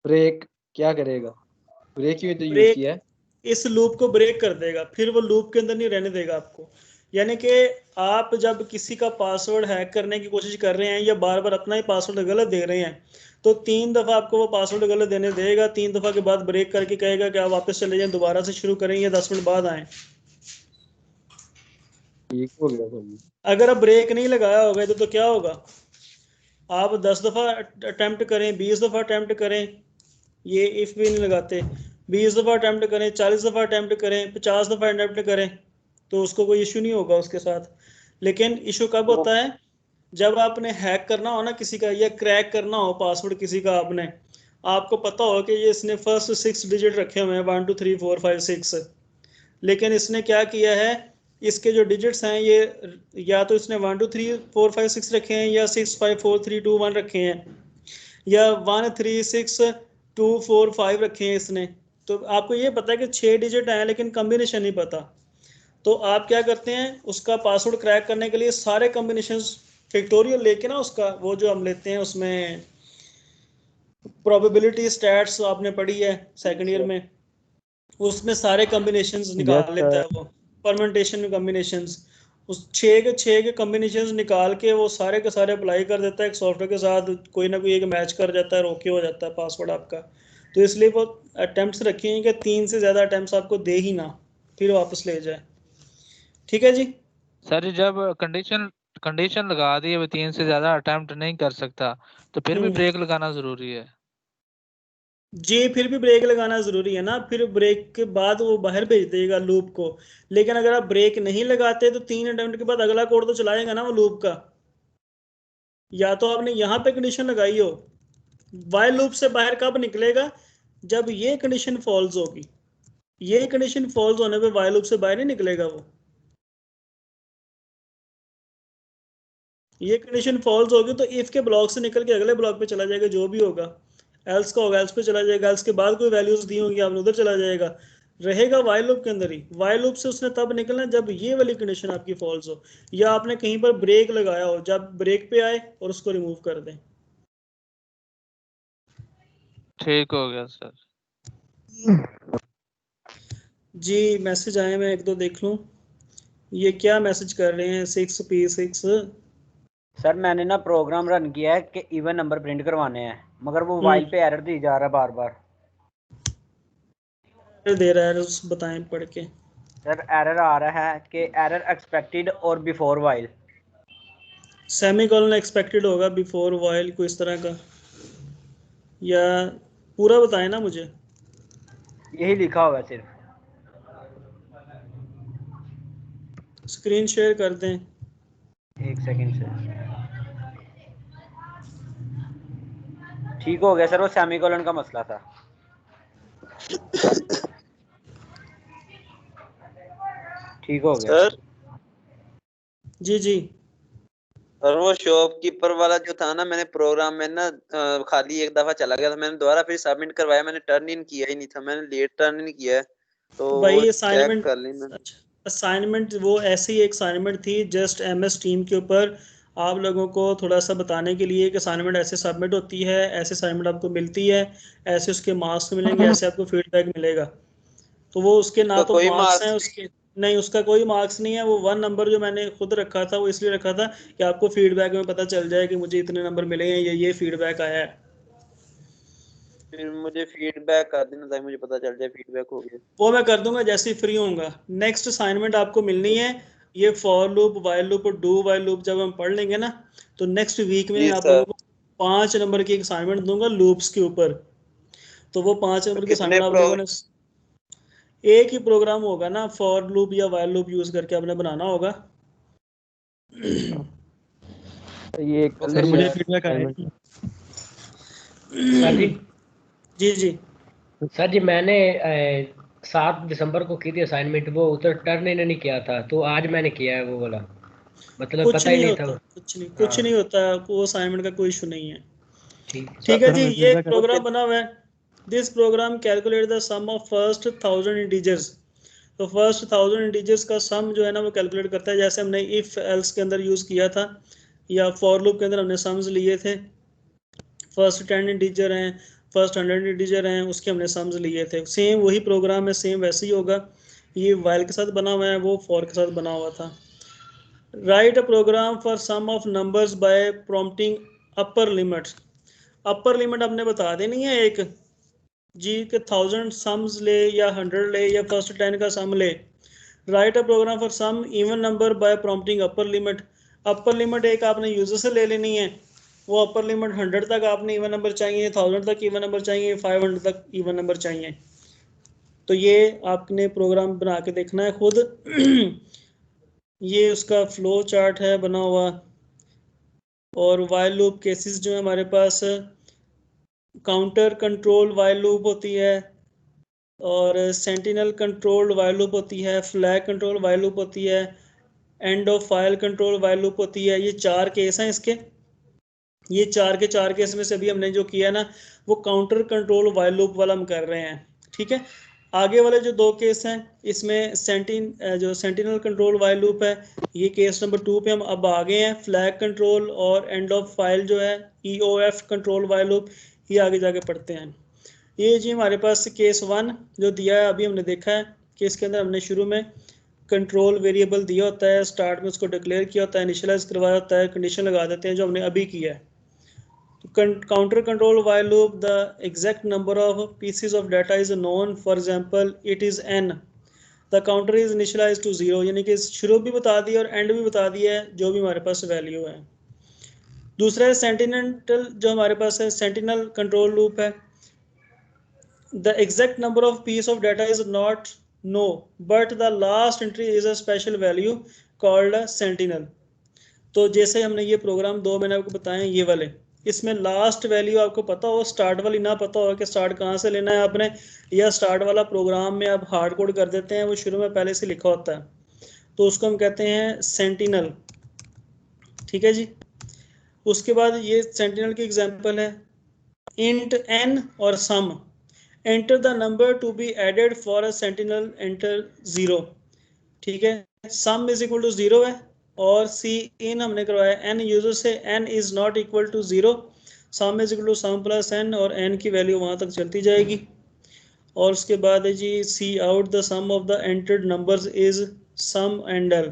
H: ब्रेक क्या करेगा, ब्रेक क्यों तो यूज
A: ब्रेक
H: किया है?
A: इस लूप को ब्रेक कर देगा, फिर वो लूप के अंदर नहीं रहने देगा आपको। यानी कि आप जब किसी का पासवर्ड हैक करने की कोशिश कर रहे हैं या बार बार अपना ही पासवर्ड गलत दे रहे हैं, तो 3 दफा आपको वो पासवर्ड गलत देने देगा, 3 दफा के बाद ब्रेक करके कहेगा कि आप वापस चले जाएं, दोबारा से शुरू करें या 10 मिनट बाद आए।
H: ठीक हो गया सर।
A: अगर आप ब्रेक नहीं लगाया होगा तो क्या होगा, आप 10 दफा अटेम्प्ट करें, 20 दफा अटेम्प्ट करें, ये इफ भी नहीं लगाते, 20 दफा अटेम्प्ट करें, 40 दफा अटेम्प्ट करें, 50 दफा अटेम्प्ट करें, तो उसको कोई इशू नहीं होगा उसके साथ। लेकिन इशू कब होता है, जब आपने हैक करना हो ना किसी का, या क्रैक करना हो पासवर्ड किसी का, आपको पता हो कि ये इसने फर्स्ट 6 डिजिट रखे हुए हैं 1 2 3 4 5 6, लेकिन इसने क्या किया है, इसके जो डिजिट्स हैं ये या तो इसने 1 2 3 4 5 6 रखे हैं, या 6 5 4 3 2 1 रखे हैं, या 1 3 6 2 4 5 रखे हैं इसने। तो आपको ये पता है कि 6 डिजिट हैं लेकिन कॉम्बिनेशन नहीं पता, तो आप क्या करते हैं, उसका पासवर्ड क्रैक करने के लिए सारे कॉम्बिनेशंस फैक्टोरियल लेके ना, उसका वो जो हम लेते हैं उसमें प्रोबेबिलिटी स्टैट्स आपने पढ़ी है सेकंड ईयर में, उसमें सारे कॉम्बिनेशंस निकाल लेता है वो, परमेंटेशन कॉम्बिनेशंस, उस 6 के कॉम्बिनेशंस निकाल के वो सारे के सारे अप्लाई कर देता है एक सॉफ्टवेयर के साथ, कोई ना कोई एक मैच कर जाता है, ओके हो जाता है पासवर्ड आपका। तो इसलिए वो अटेम्प्ट्स रखे हैं कि 3 से ज़्यादा अटेम्प्ट्स आपको दे ही ना, फिर वापस ले जाए। ठीक है जी
F: सर जी, जब कंडीशन लगा दी है 3 से ज्यादा अटेम्प्ट नहीं कर सकता, तो फिर भी ब्रेक लगाना जरूरी है
A: जी, फिर भी ब्रेक लगाना जरूरी है ना, फिर ब्रेक के बाद वो बाहर भेज देगा लूप को। लेकिन अगर आप ब्रेक नहीं लगाते तो 3 अटेम्प्ट के बाद अगला कोड तो चलाएगा ना वो लूप का, या तो आपने यहाँ पे कंडीशन लगाई हो। वाइल लूप से बाहर कब निकलेगा, जब ये कंडीशन फॉल्स होगी, ये कंडीशन फॉल्स होने पे वाइल लूप से बाहर नहीं निकलेगा वो, ये कंडीशन फॉल्स होगी तो इफ के ब्लॉक से निकल के अगले ब्लॉक पे चला जाएगा, जो भी होगा एल्स का होगा एल्स पे चला जाएगा, एल्स के बाद कोई वैल्यूज दी होंगी आपने उधर चला जाएगा, रहेगा वाइल लूप के अंदर ही। वाइल लूप से उसने तब निकलना जब ये वाली कंडीशन आपकी फॉल्स हो, या आपने कहीं पर ब्रेक लगाया हो, जब ब्रेक पे आए और उसको रिमूव कर दें।
F: ठीक हो गया सर।
A: जी मैसेज आए, मैं एक दो देख लूं। ये क्या मैसेज कर रहे हैं 6P6?
I: सर मैंने ना प्रोग्राम रन किया है कि इवन नंबर प्रिंट करवाने हैं, मगर वो वाइल पे एरर दी जा रहा है बार बार।
A: दे रहा है, उस बताएं पढ़ के।
I: सर एरर आ रहा है कि एरर एक्सपेक्टेड और बिफोर वाइल।
A: सेमीकोलन एक्सपेक्टेड होगा, बिफोर वाइल कोई इस तरह का, या पूरा बताएं ना मुझे।
I: यही लिखा हुआ है सिर्फ।
A: स्क्रीन शेयर कर दें।
I: एक सेकंड सर। ठीक हो गया सर, वो सेमीकोलन का मसला था। ठीक हो गया
B: सर।
A: जी जी।
B: और वो शॉपकीपर वाला जो था ना, मैंने प्रोग्राम में ना खाली एक दफा चला गया था, मैंने दोबारा फिर सबमिट करवाया, मैंने टर्न इन किया ही नहीं था, मैंने लेट टर्न इन किया है, तो वो
A: भाई
B: चेक
A: असाइनमेंट,
B: कर लेना।
A: अच्छा असाइनमेंट वो ऐसी ही एक असाइनमेंट थी जस्ट MS टीम के ऊपर, आप लोगों को थोड़ा सा बताने के लिए कि असाइनमेंट ऐसे सबमिट होती है, ऐसे असाइनमेंट आपको मिलती है, ऐसे उसके मार्क्स मिलेंगे, ऐसे आपको फीडबैक मिलेगा। तो वो उसके ना
B: उसका
A: तो
B: कोई
A: मार्क्स हैं
B: मार्क्स
A: उसके, नहीं उसका कोई मार्क्स नहीं है। वो 1 नंबर जो मैंने खुद रखा था वो इसलिए रखा था कि आपको फीडबैक में पता चल जाए कि मुझे इतने नंबर मिले हैं, ये फीडबैक आया है।
B: फिर मुझे फीडबैक कर देना ताकि मुझे पता चल जाए फीडबैक हो गया।
A: वो मैं कर दूंगा जैसे ही फ्री होऊंगा। नेक्स्ट असाइनमेंट आपको मिलनी है, ये फॉर लूप, वाइल लूप और डू वाइल लूप जब हम पढ़ लेंगे ना, तो नेक्स्ट वीक में
B: जी
A: आप
B: सर।
A: लोगों को 5 नंबर की एक असाइनमेंट दूंगा लूप्स के ऊपर। तो वो 5
B: तो
A: नंबर की
B: कितने
A: असाइनमेंट आप लोगों ने, एक ही प्रोग्राम होगा ना, फॉर लूप या वाइल लूप यूज करके आपने बनाना होगा।
H: ये कल
D: सर मुझे
H: शायद
D: फीडबैक आया
H: assignment-
D: नहीं।
G: सर जी,
A: जी जी।
G: सर जी मैंने 7 दिसंबर को की थी असाइनमेंट, वो उधर टर्न इन नहीं किया था, तो आज मैंने किया है वो वाला, मतलब
A: कुछ
G: पता ही
A: नहीं
G: नहीं
A: होता,
G: था।
A: कुछ
G: हाँ
A: नहीं होता, वो असाइनमेंट का कोई इशू नहीं है।
G: ठीक।
A: ठीक है
D: सर
A: जी,
D: मुझे
A: ये एक
D: फीडबैक
A: प्रोग्राम बना हुआ है। This program calculate the sum of first 1000 integers. तो फर्स्ट 1000 इंटीजर्स का सम जो है ना वो कैलकुलेट करता है, जैसे हमने इफ एल्स के अंदर यूज किया था, या फॉर लूप के अंदर हमने सम्स लिए थे। फर्स्ट 10 इंटीजर हैं, फर्स्ट 100 इंटीजर हैं, उसके हमने सम्स लिए थे। सेम वही प्रोग्राम है, सेम वैसे ही होगा। ये वाइल के साथ बना हुआ है, वो फॉर के साथ बना हुआ था। Write a program for sum of numbers by prompting upper limit. Upper limit हमने बता देनी है एक जी, के 1000 सम्स ले या 100 ले या फर्स्ट 10 का सम ले। Write a program for sum even number by prompting upper limit. Upper limit एक आपने यूजर से ले लेनी है, वो अपर लिमिट 100 तक आपने इवन नंबर चाहिए, 1000 तक इवन नंबर चाहिए, 500 तक इवन नंबर चाहिए। तो ये आपने प्रोग्राम बना के देखना है खुद। ये उसका फ्लो चार्ट है बना हुआ। और वाइल लूप केसेस जो है हमारे पास, काउंटर कंट्रोल वाइल लूप होती है, और सेंटिनल कंट्रोल्ड वाइल लूप होती है, फ्लैग कंट्रोल वाइल लूप होती है, end of file control while loop होती है। ये 4 केस हैं इसके। ये 4 के 4 केस में से अभी हमने जो किया ना वो काउंटर कंट्रोल वाइल लूप वाला हम कर रहे हैं। ठीक है, आगे वाले जो 2 केस हैं इसमें सेंटिनल कंट्रोल वाइल लूप है, ये केस नंबर 2 पे हम अब आ गए हैं। फ्लैग कंट्रोल और एंड ऑफ फाइल जो है EOF कंट्रोल वाइल लूप, ये आगे जाके पढ़ते हैं। ये जी हमारे पास केस 1 जो दिया है अभी हमने देखा है कि इसके अंदर हमने शुरू में कंट्रोल वेरिएबल दिया होता है, स्टार्ट में उसको डिक्लेयर किया होता है, इनिशियलाइज करवाया होता है, कंडीशन लगा देते हैं जो हमने अभी किया है। Counter control while loop, the exact number of pieces of data is known, for example it is n, the counter is initialized to 0, यानी कि शुरू भी बता दिया और एंड भी बता दिया है जो भी हमारे पास वैल्यू है। दूसरा है सेंटिनेंटल, जो हमारे पास है सेंटिनल कंट्रोल लूप है। The exact number of piece of data is not no, but the last entry is a special value called a sentinel। तो जैसे हमने ये प्रोग्राम 2 मैंने आपको बताए ये वाले, इसमें लास्ट वैल्यू आपको पता हो, स्टार्ट वाली ना पता हो कि स्टार्ट कहाँ से लेना है आपने, या स्टार्ट वाला प्रोग्राम में आप हार्ड कोड कर देते हैं, वो शुरू में पहले से लिखा होता है, तो उसको हम कहते हैं सेंटिनल। ठीक है जी। उसके बाद ये सेंटिनल की एग्जांपल है इंट n और sum. Enter the number to be added for a sentinel, enter 0। ठीक है, सम इज इक्वल टू 0 है और सी इन हमने करवाया एन यूजर से, n is not equal to 0, sum is equal to sum plus n, और एन की वैल्यू वहां तक चलती जाएगी। और उसके बाद है जी सी out the sum of the entered numbers is sum endl.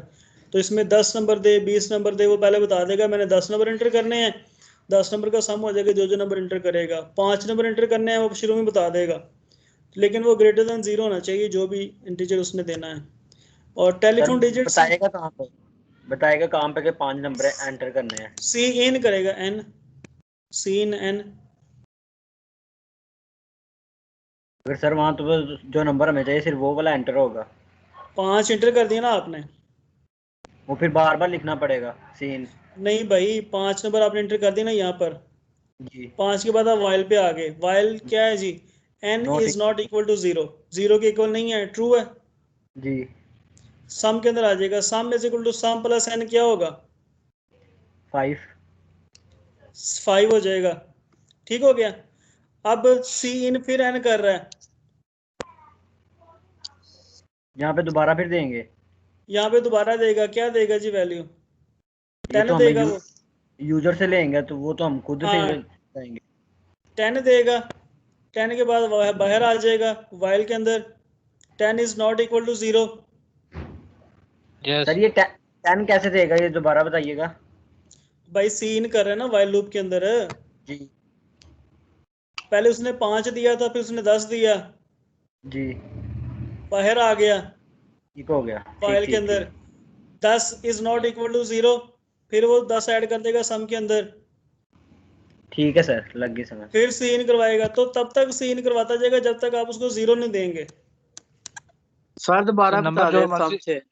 A: तो इसमें 10 नंबर दे 20 नंबर दे, वो पहले बता देगा मैंने 10 नंबर एंटर करने हैं, 10 नंबर का सम हो जाएगा जो जो नंबर एंटर करेगा। 5 नंबर एंटर करने हैं वो शुरू में बता देगा, लेकिन वो ग्रेटर देन 0 होना चाहिए जो भी इंटीजर उसने देना है। और
I: सर
A: टेलीफोन डिजिट
I: बताएगा कहाँ पे, बताएगा कहाँ पे के 5 नंबर एंटर करने हैं?
A: सी इन करेगा, एन सी इन एन।
I: अगर सर वहाँ तो जो नंबर हमें चाहिए सिर्फ वो वाला एंटर होगा,
A: 5 एंटर कर दिया ना आपने,
I: वो फिर बार बार लिखना पड़ेगा सीन।
A: नहीं भाई 5 नंबर आपने एंटर कर दिया ना यहाँ पर,
I: जी
A: 5 के बाद आप वाइल पे आ गए। वाइल क्या है जी, n
I: not
A: is not equal to 0, 0 के इक्वल नहीं है, ट्रू है।
I: जी
A: सम के अंदर आ जाएगा, sum is equal to sum plus n, क्या होगा
I: 5।
A: 5 हो जाएगा। ठीक हो गया। अब सी इन फिर एन कर रहा है,
I: यहाँ पे दोबारा फिर देंगे,
A: यहाँ पे दोबारा देगा, क्या देगा जी वैल्यू,
I: ये
A: 10
I: तो हमें
A: देगा वो।
I: यूजर से लेंगे तो वो तो हम खुद से
A: हाँ
I: देंगे।
A: 10 देगा, 10 के बाद बाहर आ जाएगा वाइल के अंदर, 10 is not equal to 0।
F: Yes
I: sir ये 10 कैसे देगा, ये दोबारा बताइएगा।
A: भाई सी इन कर रहे हैं ना वाइल लूप के अंदर,
I: जी
A: पहले उसने 5 दिया था, फिर उसने 10 दिया,
I: जी
A: बाहर आ गया
I: ठीक हो गया,
A: फाइल
I: ठीक
A: के
I: ठीक
A: अंदर,
I: ठीक
A: 10 इज नॉट इक्वल टू 0, फिर वो 10 ऐड कर देगा सम के अंदर,
I: ठीक है सर, लग गई समझ।
A: फिर सी इन करवाएगा। तो तब तक सी इन करवाता जाएगा जब तक आप उसको 0 नहीं देंगे।
H: सर दोबारा
F: नंबर
H: बता
F: जो
H: दे सम
F: मर्जी,
H: से।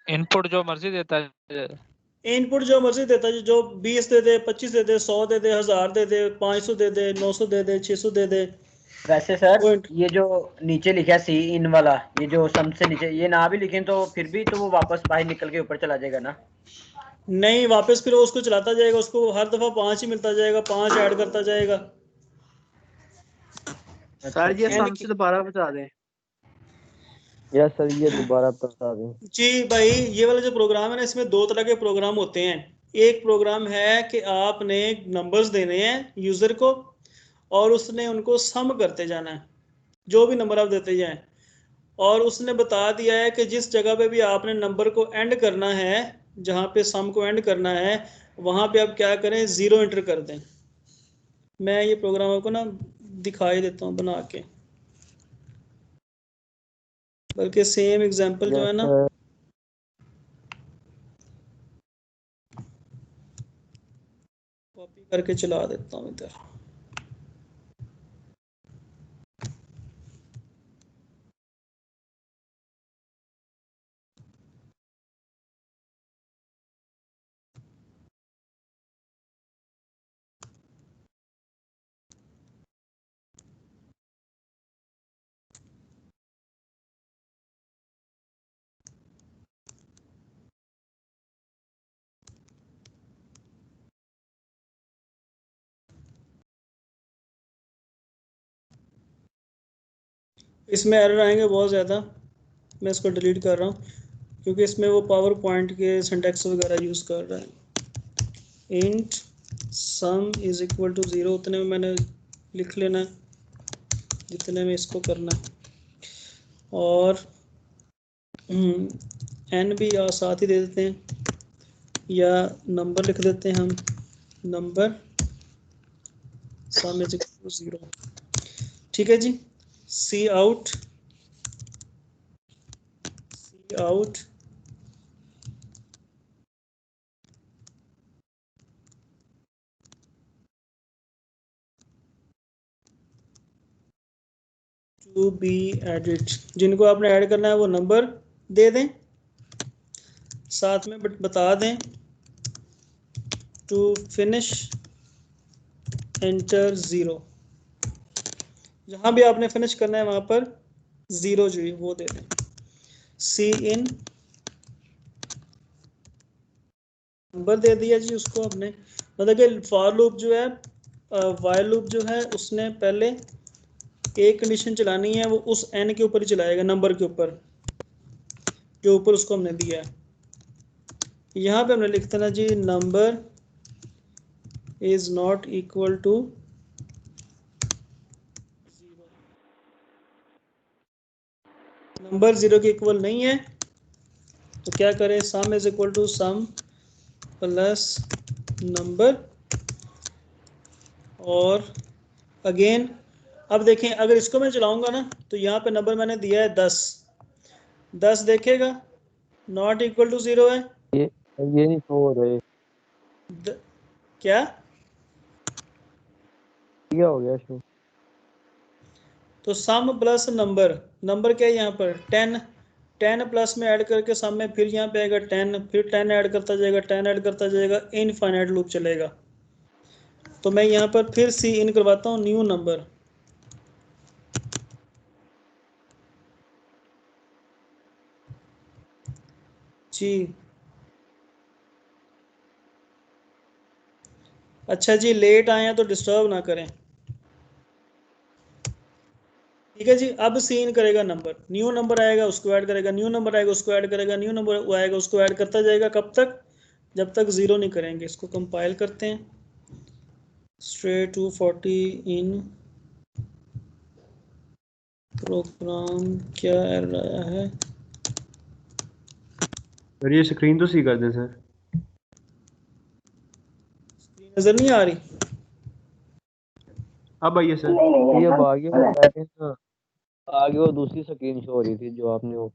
F: इनपुट जो मर्जी देता है।
A: इनपुट जो मर्जी देता है, जो 20 दे दे, 25 दे दे, 100 दे दे, 1000 दे दे, 500 दे दे, 900 दे दे, 600 दे दे।
I: वैसे सर
A: वो
I: ये जो नीचे लिखा है सी इन वाला, ये जो सम से नीचे ये ना भी लिखें तो फिर भी तो वो वापस बाहर निकल के ऊपर चला जाएगा ना?
A: नहीं, वापस फिर वो उसको चलाता जाएगा, उसको हर दफा 5 ही मिलता जाएगा, 5 ऐड करता जाएगा।
H: सर ये
A: एन
H: सम
A: की
H: से दोबारा बता दें।
J: यस सर, ये दोबारा बता दें।
A: जी भाई, ये वाला जो प्रोग्राम है ना, इसमें 2 तरह के प्रोग्राम होते हैं। एक प्रोग्राम है कि आपने नंबर्स देने हैं यूजर को और उसने उनको सम करते जाना है, जो भी नंबर आप देते जाएं, और उसने बता दिया है कि जिस जगह पे भी आपने नंबर को एंड करना है, जहां पे सम को एंड करना है, वहां पे आप क्या करें, 0 एंटर कर दें। मैं ये प्रोग्राम आपको ना दिखाई देता हूँ बना के, बल्कि सेम एग्जांपल जो है
J: यस
A: ना,
J: सर।
A: कॉपी करके चला देता हूँ इधर। इसमें एरर आएंगे बहुत ज़्यादा, मैं इसको डिलीट कर रहा हूँ क्योंकि इसमें वो पावर पॉइंट के सिंटैक्स वगैरह यूज़ कर रहा है। Int sum is equal to 0 उतने में मैंने लिख लेना है जितने में इसको करना है, और एन भी साथ ही दे देते हैं, या नंबर लिख देते हैं हम, number sum is equal to 0। ठीक है जी, सी आउट टू बी एडिड, जिनको आपने ऐड करना है वो नंबर दे दें, साथ में बता दें टू फिनिश एंटर 0, जहां भी आपने फिनिश करना है वहां पर 0 जो है वो दे दें। सी इन नंबर दे दिया जी उसको आपने, मतलब कि फॉर लूप जो है, वाइल लूप जो है उसने पहले एक कंडीशन चलानी है वो उस n के ऊपर ही चलाएगा, नंबर के ऊपर जो ऊपर उसको हमने दिया है। यहाँ पे हमने लिख देना जी number is not equal to 0, number 0 के इक्वल नहीं है तो क्या करें, sum is equal to sum plus number. और अगेन अब देखें अगर इसको मैं चलाऊंगा ना तो यहाँ पे नंबर मैंने दिया है 10, 10 देखेगा नॉट इक्वल टू 0 है।
J: ये नहीं शो हो रहा है।
A: क्या
J: हो गया शो?
A: तो सम प्लस नंबर, नंबर क्या है यहाँ पर 10, 10 प्लस में ऐड करके सम में फिर यहाँ पे आएगा 10, फिर 10 ऐड करता जाएगा, 10 ऐड करता जाएगा, इनफाइनाइट लूप चलेगा। तो मैं यहाँ पर फिर सी इन करवाता हूँ न्यू नंबर, जी अच्छा जी लेट आए हैं तो डिस्टर्ब ना करें, ठीक है जी। अब सीन करेगा नंबर, न्यू नंबर आएगा उसको ऐड करेगा, न्यू नंबर आएगा उसको ऐड करेगा, न्यू नंबर आएगा उसको ऐड करता जाएगा, कब तक, जब तक 0 नहीं करेंगे। इसको कंपाइल करते हैं, स्ट्रेट 240 इन प्रोग्राम, क्या एरर आया है
K: सर ये स्क्रीन तो सी कर दें सर।
A: स्क्रीन नजर नहीं आ रही,
K: अब आइए सर।
J: ये अब आ गया, आगे वो दूसरी स्क्रीन शो हो रही थी जो आपने वो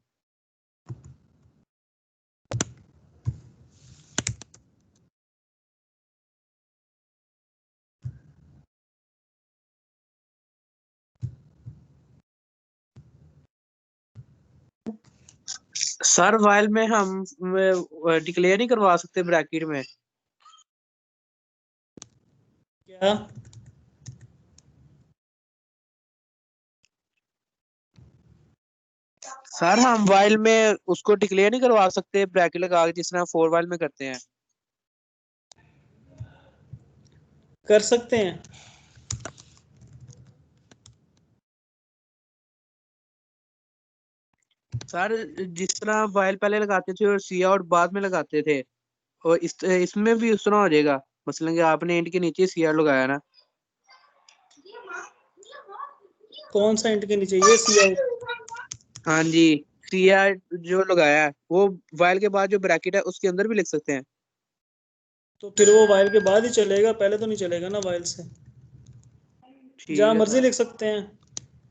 I: सर वाइल में हम डिक्लेयर नहीं करवा सकते ब्रैकेट में?
A: क्या
I: सर हम वाइल में उसको डिक्लेयर नहीं करवा सकते ब्रैकेट लगा के, जिस तरह फोर वाइल में करते हैं?
A: कर सकते हैं,
I: सर जिस तरह वाइल पहले लगाते थे और सी आउट बाद में लगाते थे, और इसमें भी उस तरह हो जाएगा? मसलन कि आपने इंट के नीचे सी आउट लगाया ना।
A: कौन सा इंट के नीचे, ये सी आउट?
I: हाँ जी, सी आउट जो लगाया है वो वाइल के बाद जो ब्रैकेट है उसके अंदर भी लिख सकते हैं?
A: तो फिर वो वाइल के बाद ही चलेगा, पहले तो नहीं चलेगा ना वाइल से। जहाँ मर्जी लिख सकते हैं,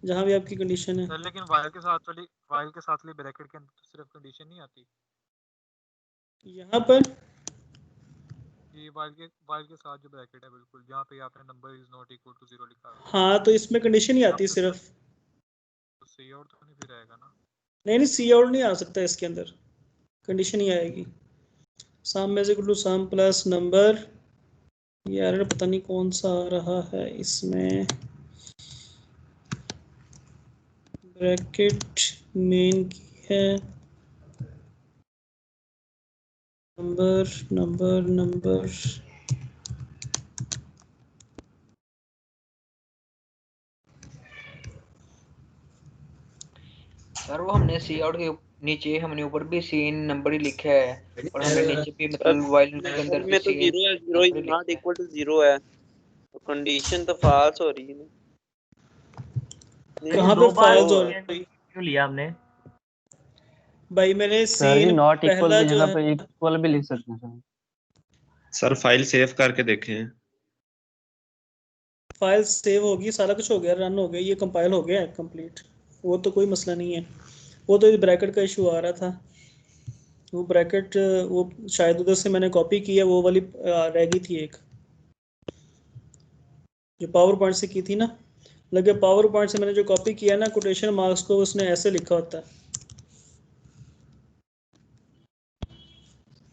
A: जहाँ भी आपकी कंडीशन है।
F: सर लेकिन वाइल के साथ वाली ब्रैकेट के अंदर तो सिर्फ कंडीशन नहीं आती,
A: यहाँ पर
F: ये वाइल के साथ जो ब्रैकेट है बिल्कुल जहाँ पे आपने number is not equal to 0 लिखा है,
A: हाँ तो इसमें कंडीशन ही आती सिर्फ,
F: तो सी आउट तो नहीं फिर आएगा ना?
A: नहीं सी आउट नहीं आ सकता इसके अंदर, कंडीशन ही आएगी। Sum is equal to sum plus number, यार पता नहीं कौन सा आ रहा है इसमें, ब्रैकेट मेन की है, नंबर नंबर नंबर,
E: सर वो हमने सी आउट के नीचे हमने ऊपर भी सीन नंबर ही लिखा है और हमने नीचे भी मतलब वाइल के अंदर भी
B: में तो 0 है, 0 इज नॉट इक्वल टू 0 है, तो कंडीशन तो फाल्स हो रही है ना।
A: कहाँ पे फाल्स हो रही है?
D: क्यों लिया हमने?
A: भाई मैंने
H: sir ji
A: seen
H: not equal
A: पहला
H: की
A: जो
H: जगह
A: है,
H: पे इक्वल भी लिख सकते हैं
L: सर फाइल सेव करके देखें।
A: फाइल सेव होगी, सारा कुछ हो गया, रन हो गया, ये कंपाइल हो गया है कंप्लीट, वो तो कोई मसला नहीं है। वो तो ब्रैकेट का इशू आ रहा था, वो ब्रैकेट वो शायद उधर से मैंने कॉपी की है, वो वाली रह गई थी एक जो पावर पॉइंट से की थी ना, लगे पावर पॉइंट से मैंने जो कॉपी किया ना कोटेशन मार्क्स को, उसने ऐसे लिखा होता है।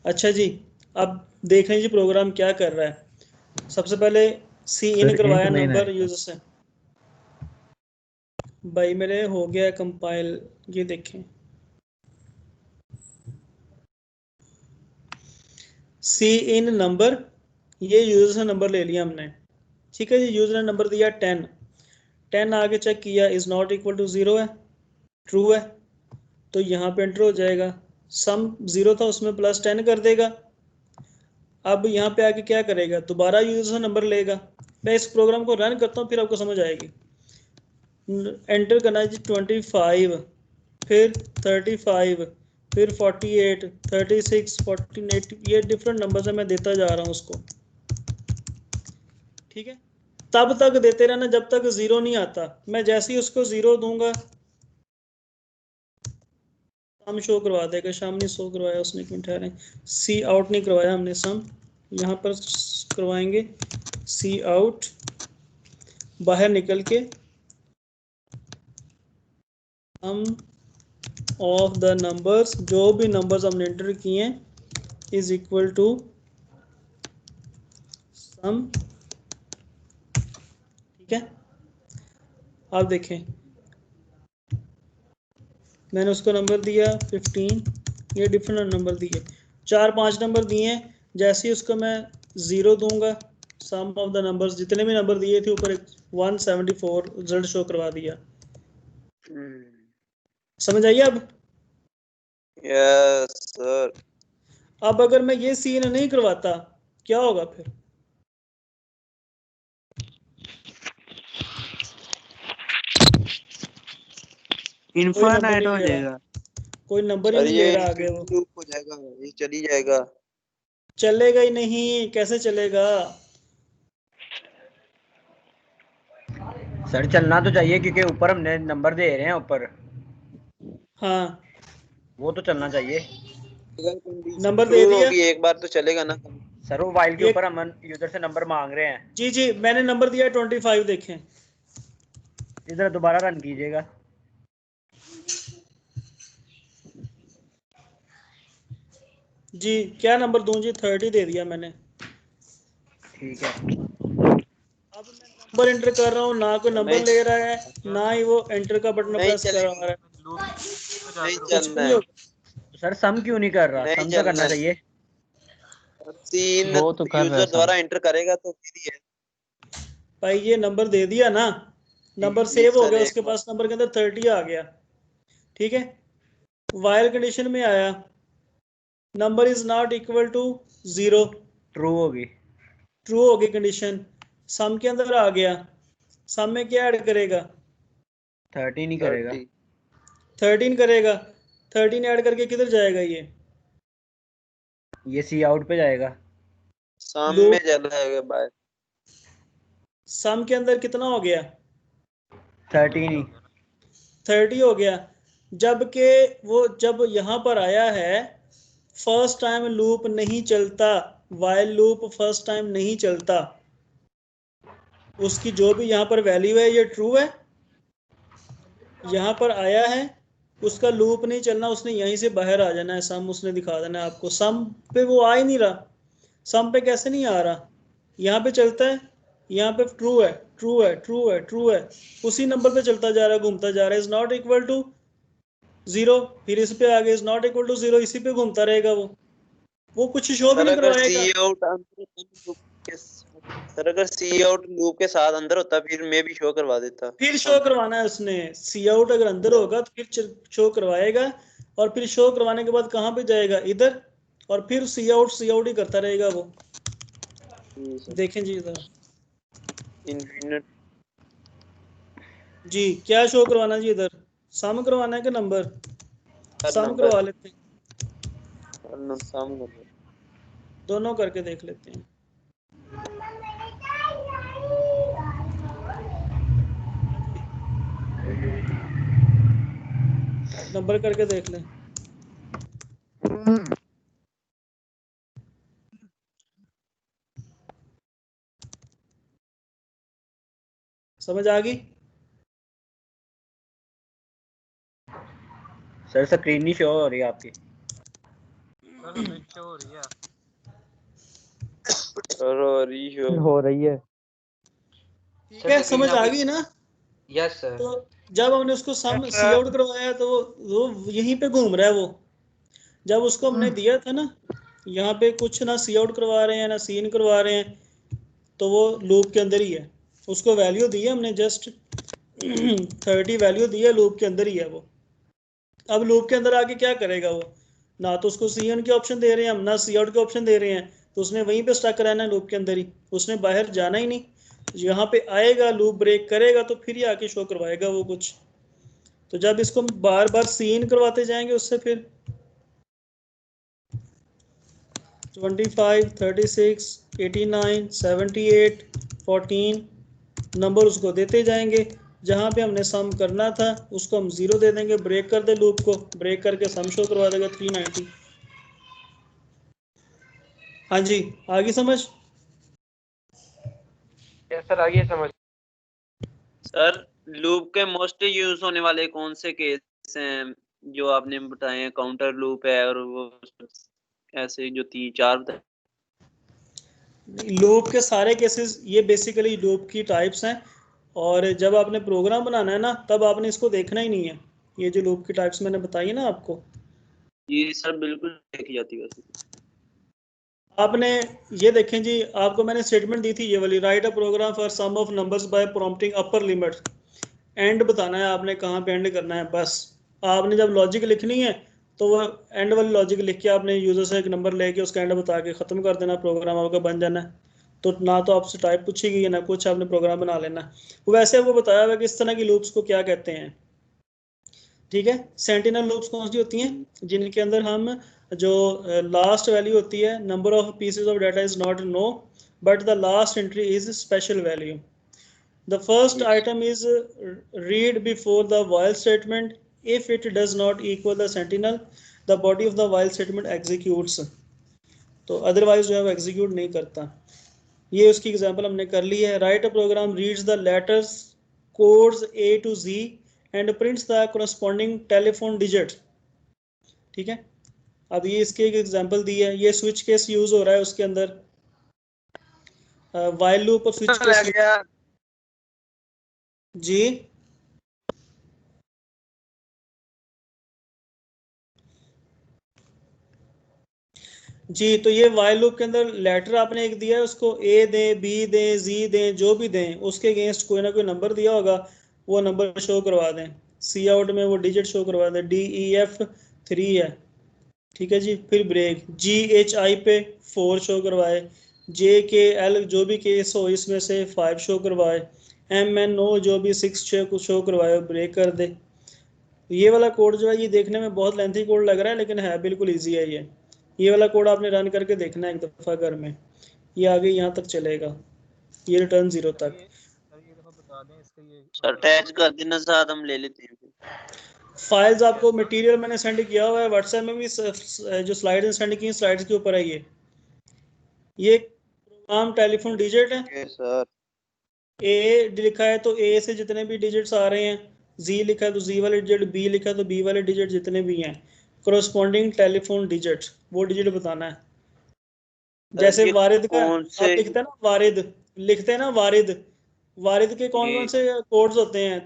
A: अच्छा जी, अब देख लें जी प्रोग्राम क्या कर रहा है। सबसे पहले सी इन करवाया नंबर यूजर से, भाई मेरे हो गया कंपाइल, ये देखें सी इन नंबर, ये यूजर से नंबर ले लिया हमने, ठीक है जी। यूजर ने नंबर दिया 10, 10 आगे चेक किया, इज नॉट इक्वल टू 0 है, ट्रू है, तो यहाँ पे एंटर हो जाएगा। सम 0 था उसमें प्लस 10 कर देगा। अब यहाँ पे आके क्या करेगा, दोबारा यूजर से नंबर लेगा। मैं इस प्रोग्राम को रन करता हूँ फिर आपको समझ आएगी। एंटर करना है जी 25, फिर 35, फिर 48, 36, 14, ये डिफरेंट नंबर है, मैं देता जा रहा हूँ उसको। ठीक है, तब तक देते रहना जब तक 0 नहीं आता। मैं जैसे ही उसको 0 दूंगा सम शो करवा देगा। शाम ने शो करवाया उसने, एक मिनट ठहरें, सी आउट नहीं करवाया हमने, सम यहाँ पर करवाएंगे। सी आउट, बाहर निकल के सम ऑफ द नंबर्स, जो भी नंबर्स हमने एंटर किए हैं, इज इक्वल टू सम। ठीक है, आप देखें मैंने उसको नंबर दिया 15, ये डिफरेंट नंबर दिए, 4-5 नंबर दिए हैं। जैसे ही उसको मैं 0 दूंगा, सम ऑफ द नंबर्स जितने भी नंबर दिए थे ऊपर 174 रिजल्ट शो करवा दिया। समझ आइए अब?
B: Yes sir.
A: अब अगर मैं ये सीन नहीं करवाता क्या होगा फिर?
I: इनफाइनाइट हो जाएगा,
A: कोई नंबर ही नहीं ले रहा आगे, वो
B: लूप हो जाएगा, ये चली जाएगा।
A: चलेगा ही नहीं, कैसे चलेगा?
G: सर चलना तो चाहिए क्योंकि ऊपर हमने नंबर दे रहे हैं ऊपर।
A: हाँ,
G: वो तो चलना चाहिए।
A: नंबर दे दिया
B: एक बार तो चलेगा ना
G: सर। वो वाइल के ऊपर हम यूजर से नंबर मांग रहे हैं।
A: जी जी, मैंने नंबर दिया 25, देखें
G: इधर दोबारा रन कीजिएगा।
A: जी, क्या नंबर दूं जी? 30 दे दिया मैंने।
G: ठीक है,
A: अब मैं नंबर एंटर कर रहा हूँ, ना कोई नंबर ले रहा है, ना ही वो एंटर का बटन प्रेस कर रहा है। कुछ भी नहीं होगा।
G: सर सम क्यों नहीं कर रहा? सम तो करना चाहिए।
B: सीन
F: वो तो कर रहा है
B: यूजर द्वारा एंटर करेगा तो फिर ही है।
A: भाई ये नंबर दे दिया ना, नंबर सेव हो गया, उसके पास नंबर के अंदर 30 आ गया। ठीक है, वाइल कंडीशन में आया, number is not equal to 0,
G: true होगी,
A: ट्रू होगी कंडीशन। सम के अंदर आ गया, सम में क्या ऐड करेगा?
G: 13 ही करेगा।
A: 13 करेगा, 13 ऐड करके किधर जाएगा?
G: ये सी आउट पे जाएगा,
B: सम में जाएगा बाय।
A: सम के अंदर कितना हो गया?
G: 13 ही,
A: 30 हो गया। जबकि वो जब यहाँ पर आया है, फर्स्ट टाइम लूप नहीं चलता, वाइल लूप फर्स्ट टाइम नहीं चलता। उसकी जो भी यहाँ पर वैल्यू है ये ट्रू है, यहाँ पर आया है, उसका लूप नहीं चलना, उसने यहीं से बाहर आ जाना है, सम उसने दिखा देना है आपको। सम पे वो आ ही नहीं रहा, सम पे कैसे नहीं आ रहा? यहाँ पे चलता है, यहाँ पे ट्रू है, ट्रू है, ट्रू है, ट्रू है, उसी नंबर पे चलता जा रहा है, घूमता जा रहा है। इज नॉट इक्वल टू 0, फिर इस पे आगे इज नॉट इक्वल टू 0, इसी पे घूमता रहेगा वो कुछ शो भी नहीं करवाएगा।
B: सर अगर सी आउट लूप के साथ अंदर होता फिर मैं भी शो करवा देता।
A: फिर शो करवाना है उसने, सी आउट अगर अंदर होगा तो फिर शो करवाएगा, और फिर शो करवाने के बाद कहाँ पे जाएगा? इधर, और फिर सी आउट ही करता रहेगा वो। देखें जी इधर,
B: इनफिनिट
A: जी क्या शो करवाना जी? इधर सम करवाना है कि नंबर? सम करवा लेते हैं, दोनों करके देख लेते हैं। नंबर करके देख लें। समझ आ गई?
G: सर स्क्रीन नहीं शो हो रही आपकी।
J: हो रही है।
A: ठीक है, समझ आ गई ना?
E: Yes sir.
A: तो जब हमने उसको सम सी आउट करवाया तो वो यहीं पे घूम रहा है वो। जब उसको हमने दिया था ना, यहाँ पे कुछ ना सी आउट करवा रहे हैं ना सी इन करवा रहे हैं, तो वो लूप के अंदर ही है। उसको वैल्यू दी है हमने जस्ट 30 वैल्यू दी है, लूप के अंदर ही है वो। अब लूप के अंदर आके क्या करेगा वो, ना तो उसको सी इन के ऑप्शन दे रहे हैं हम, ना सी आउट के ऑप्शन दे रहे हैं, तो उसने वहीं पे स्टक रहना है लूप के अंदर ही, उसने बाहर जाना ही नहीं। यहाँ पे आएगा, लूप ब्रेक करेगा तो फिर ही आके शो करवाएगा वो कुछ। तो जब इसको बार बार सी इन करवाते जाएंगे उससे, फिर 25, 36, 89, 78, 14 नंबर उसको देते जाएंगे। जहां पे हमने सम करना था उसको हम 0 दे देंगे, ब्रेक कर दे लूप को, ब्रेक करके सम शो करवा देगा 390। हाँ जी, आगे समझ?
C: यस सर, आगे समझ।
B: सर लूप के मोस्ट यूज होने वाले कौन से केस हैं जो आपने बताए हैं? काउंटर लूप है और वो ऐसे जो 3-4 बताए।
A: लूप के सारे केसेस ये बेसिकली लूप की टाइप्स हैं, और जब आपने प्रोग्राम बनाना है ना तब आपने इसको देखना ही नहीं है। ये जो लूप की टाइप्स मैंने बताई है ना आपको,
B: जी सर बिल्कुल देखी जाती है।
A: आपने ये देखें जी, आपको मैंने स्टेटमेंट दी थी ये वाली, write a program for sum of numbers by prompting upper limit. And बताना है आपने कहाँ पे एंड करना है, बस आपने जब लॉजिक लिखनी है तो वो एंड वाली लॉजिक लिख के आपने यूजर से एक नंबर लेके उसका एंड बता के ख़त्म कर देना, प्रोग्राम आपका बन जाना है। तो ना तो आपसे टाइप पूछी गई है ना कुछ, आपने प्रोग्राम बना लेना। वैसे वो बताया हुआ कि इस तरह की लूप्स को क्या कहते हैं। ठीक है, सेंटिनल लूप्स कौन सी होती हैं? जिनके अंदर हम जो लास्ट वैल्यू होती है, number of pieces of data is not know but the last entry is special value. The first item is read before the while statement. If it does not equal the sentinel, the body of the while statement executes. तो otherwise जो है वो execute नहीं करता। ये उसकी example हमने कर ली है। Write a program reads the letters codes A to Z and prints the corresponding telephone digit. ठीक है, अब ये इसके एक एग्जांपल दी है। ये स्विच केस यूज हो रहा है उसके अंदर, while loop और switch केस। जी जी, तो ये वाइल लूप के अंदर लेटर आपने एक दिया है, उसको ए दें, बी दें, जी दें, जो भी दें, उसके अगेंस्ट कोई ना कोई नंबर दिया होगा, वो नंबर शो करवा दें। सी आउट में वो डिजिट शो करवा दें, DEF 3 है। ठीक है जी, फिर ब्रेक GHI पे 4 शो करवाए, JKL जो भी केस हो इसमें से 5 शो करवाए, MNO जो भी 6 शो करवाए, ब्रेक कर दे। ये वाला कोड जो है ये देखने में बहुत लेंथी कोड लग रहा है, लेकिन है बिल्कुल ईजी है। ये वाला कोड आपने रन करके देखना है एक दफ़ा घर में, ये आगे यहाँ तक चलेगा, ये रिटर्न 0 तक।
B: सर अटैच कर देना साथ, हम ले लेते हैं।
A: फाइल्स आपको मटेरियल मैंने सेंड किया हुआ है व्हाट्सएप में भी, जो स्लाइड्स सेंड की स्लाइड्स के ऊपर है। ये प्रोग्राम टेलीफोन डिजिट है।
B: सर
A: ए लिखा है तो ए से जितने भी डिजिट्स आ रहे हैं, जी लिखा है तो जी वाले डिजिट, बी लिखा है तो बी वाले डिजिट जितने भी हैं, कोरोस्पोंडिंग टेलीफोन डिजिट, वो डिजिट बताना है। जैसे वारिद का आप लिखते हैं ना, वारिद लिखते हैं ना, वारिद, वारिद के कौन कौन से कोड्स होते हैं?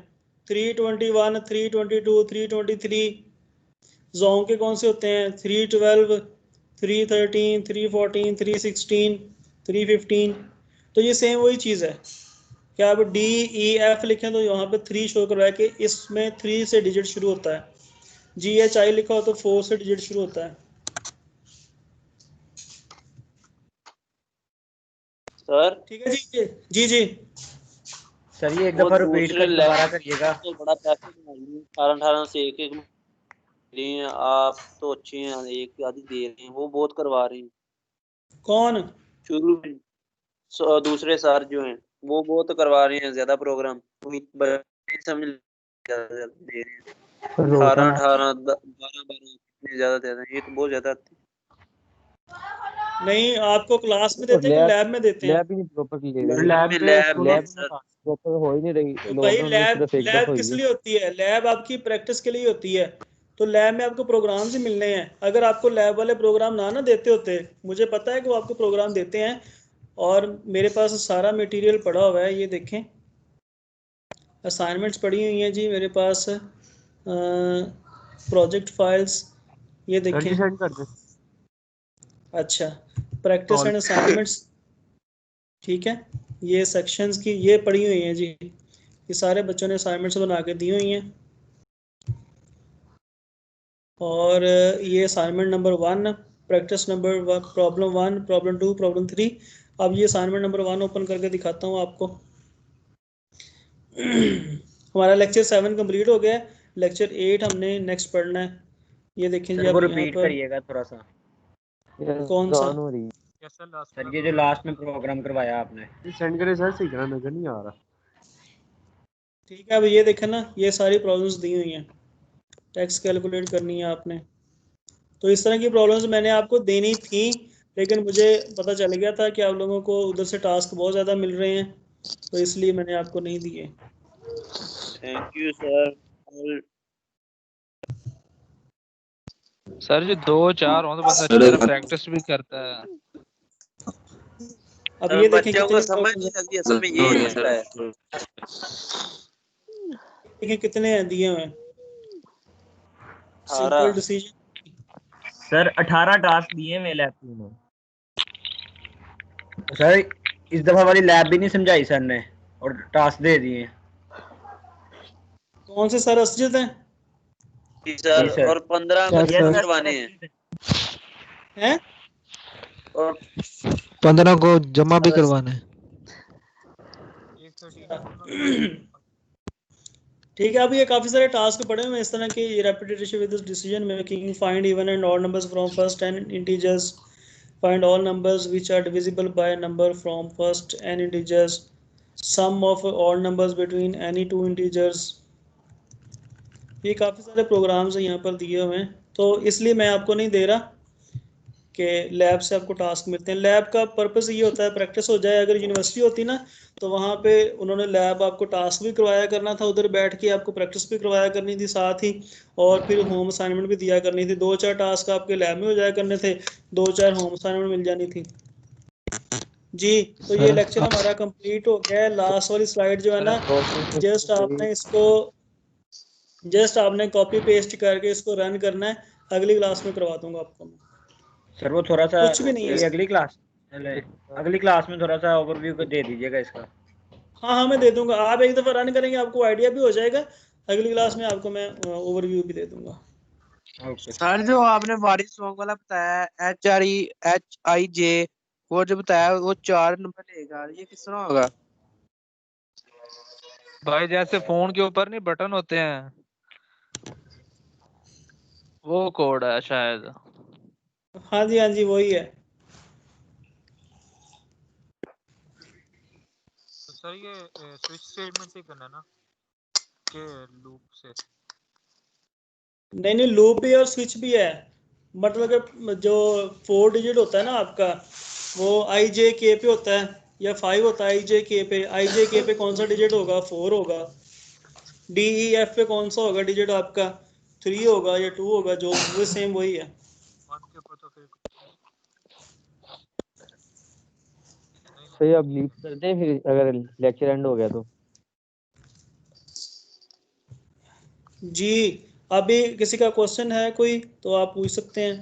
A: 321, 322, 323। जोंग के कौन से होते हैं? 312, 313, 314, 316, 315। तो ये सेम वही चीज़ है कि आप DEF लिखें तो यहाँ पे 3 शो करवाए कि इसमें 3 से डिजिट शुरू होता है, GHI लिखा हो तो 4 से डिजिट शुरू होता है।
B: सर
A: ठीक है जी जी जी
G: सर ये एक दफा रिपीट कर दोबारा करिएगा।
B: तो बड़ा पैसे कमाइए, 18 से एक दे रहे हैं आप तो अच्छे हैं, एक आधी दे रहे हैं, वो बहुत करवा रहे हैं।
A: कौन?
B: शुरू में दूसरे सर जो हैं वो बहुत करवा रहे हैं ज्यादा प्रोग्राम, समझ दे रहे हैं 18, 12 ज्यादा दे रहे हैं, ये तो बहुत ज्यादा आती है।
A: नहीं, आपको क्लास में देते हैं कि लैब में देते हैं?
J: लैब ही प्रॉपर ले रहे हैं,
B: लैब
J: प्रॉपर हो ही नहीं रही।
A: तो भाई लैब किस लिए होती है? लैब आपकी प्रैक्टिस के लिए होती है। तो लैब में आपको प्रोग्राम ही मिलने हैं। अगर आपको लैब वाले प्रोग्राम ना देते होते, मुझे पता है कि वो आपको प्रोग्राम देते हैं, और मेरे पास सारा मटेरियल पड़ा हुआ है, ये देखें, असाइनमेंट्स पड़ी हुई हैं जी मेरे पास, प्रोजेक्ट फाइल्स, ये देखें। अच्छा, प्रैक्टिस एंड असाइनमेंट्स, ठीक है, ये सेक्शंस की ये पड़ी हुई हैं जी, ये सारे बच्चों ने असाइनमेंट्स बना के दी हुई हैं। और ये assignment number 1, practice number problem 1, problem 2, problem 3। अब ये असाइनमेंट नंबर 1 ओपन करके दिखाता हूँ आपको। हमारा लेक्चर 7 कंप्लीट हो गया है। लेक्चर 8 हमने नेक्स्ट पढ़ना है। ये देखें जी,
G: सर वो
A: आप यहाँ
G: रिपीट
A: पर
G: करिएगा थोड़ा सा।
A: कौन सा?
G: सर ये जो लास्ट में प्रोग्राम करवाया आपने,
K: सेंड करे सर, सही तरह नजर नहीं आ रहा।
A: ठीक है, अब ये देखें ना, ये सारी प्रॉब्लम्स दी हुई हैं, टैक्स कैलकुलेट करनी है आपने। तो इस तरह की प्रॉब्लम्स मैंने आपको देनी थी, लेकिन मुझे पता चल गया था कि आप लोगों को उधर से टास्क बहुत ज़्यादा मिल रहे हैं, तो इसलिए मैंने आपको नहीं दिए।
B: Thank you sir.
F: सर जो 2-4 हो तो बंदा अच्छी तरह प्रैक्टिस भी करता है।
A: अब ये देखें
B: बच्चों को
A: कितनी
B: समझ नहीं लगती, असल में ये मसला है।
A: देखें कितने हैं दिए हुए हैं।
B: 18।
A: Simple decision.
D: सर 18 टास्क दिए मैं लैब में। सर इस दफा वाली लैब भी नहीं समझाई सर ने और टास्क दे दिए।
A: कौन से सर असजिद हैं?
B: सर और 15 बच्चे करवाने
A: हैं
B: और
M: 15 को जमा भी करवाना है।
A: ठीक है, अब ये काफ़ी सारे टास्क पड़े हुए हैं इस तरह के। Repetition with decision making, find even and odd numbers from first n integers, find all numbers which are divisible by number from first n integers, sum of odd numbers between any two integers. ये काफ़ी सारे programmes हैं यहाँ पर दिए हुए हैं, तो इसलिए मैं आपको नहीं दे रहा कि लैब से आपको टास्क मिलते हैं। लैब का पर्पस ये होता है प्रैक्टिस हो जाए। अगर यूनिवर्सिटी होती ना तो वहाँ पे उन्होंने लैब आपको टास्क भी करवाया करना था, उधर बैठ के आपको प्रैक्टिस भी करवाया करनी थी साथ ही, और फिर होम असाइनमेंट भी दिया करनी थी। 2-4 टास्क आपके लैब में हो जाया करने थे, 2-4 होम असाइनमेंट मिल जानी थी जी। तो ये लेक्चर हमारा कंप्लीट हो गया है। लास्ट वाली स्लाइड जो है ना, जस्ट आपने कॉपी पेस्ट करके इसको रन करना है। अगली क्लास में करवा दूंगा आपको मैं।
D: सर वो थोड़ा सा
A: कुछ भी नहीं है।
D: अगली क्लास में थोड़ा सा ओवरव्यू दे दीजिएगा इसका।
A: हाँ, मैं दे दूंगा। आप एक दफ़ा रन करेंगे, आपको आइडिया भी हो जाएगा। अगली क्लास में आपको मैं ओवरव्यू भी दे दूंगा।
I: सर जो आपने वारिस सॉन्ग वाला बताया HREHIJ, वो जो बताया वो 4 नंबर लेगा, ये किस तरह होगा?
F: भाई जैसे फोन के ऊपर नहीं बटन होते हैं, वो कोड है शायद।
A: हाँ जी वही है।
M: तो सर ये स्विच स्टेटमेंट से करना ना कि लूप से?
A: नहीं, लूप भी है और स्विच भी है। मतलब कि जो 4 डिजिट होता है ना आपका, वो IJK पे होता है या 5 होता है IJK पे। IJK पे कौन सा डिजिट होगा? 4 होगा। DEF पे कौन सा होगा डिजिट आपका? 3 होगा या 2 होगा, जो वो सेम वही है।
J: सही, अब लीव करते हैं फिर अगर लेक्चर एंड हो गया तो।
A: जी, अभी किसी का क्वेश्चन है कोई तो आप पूछ सकते हैं।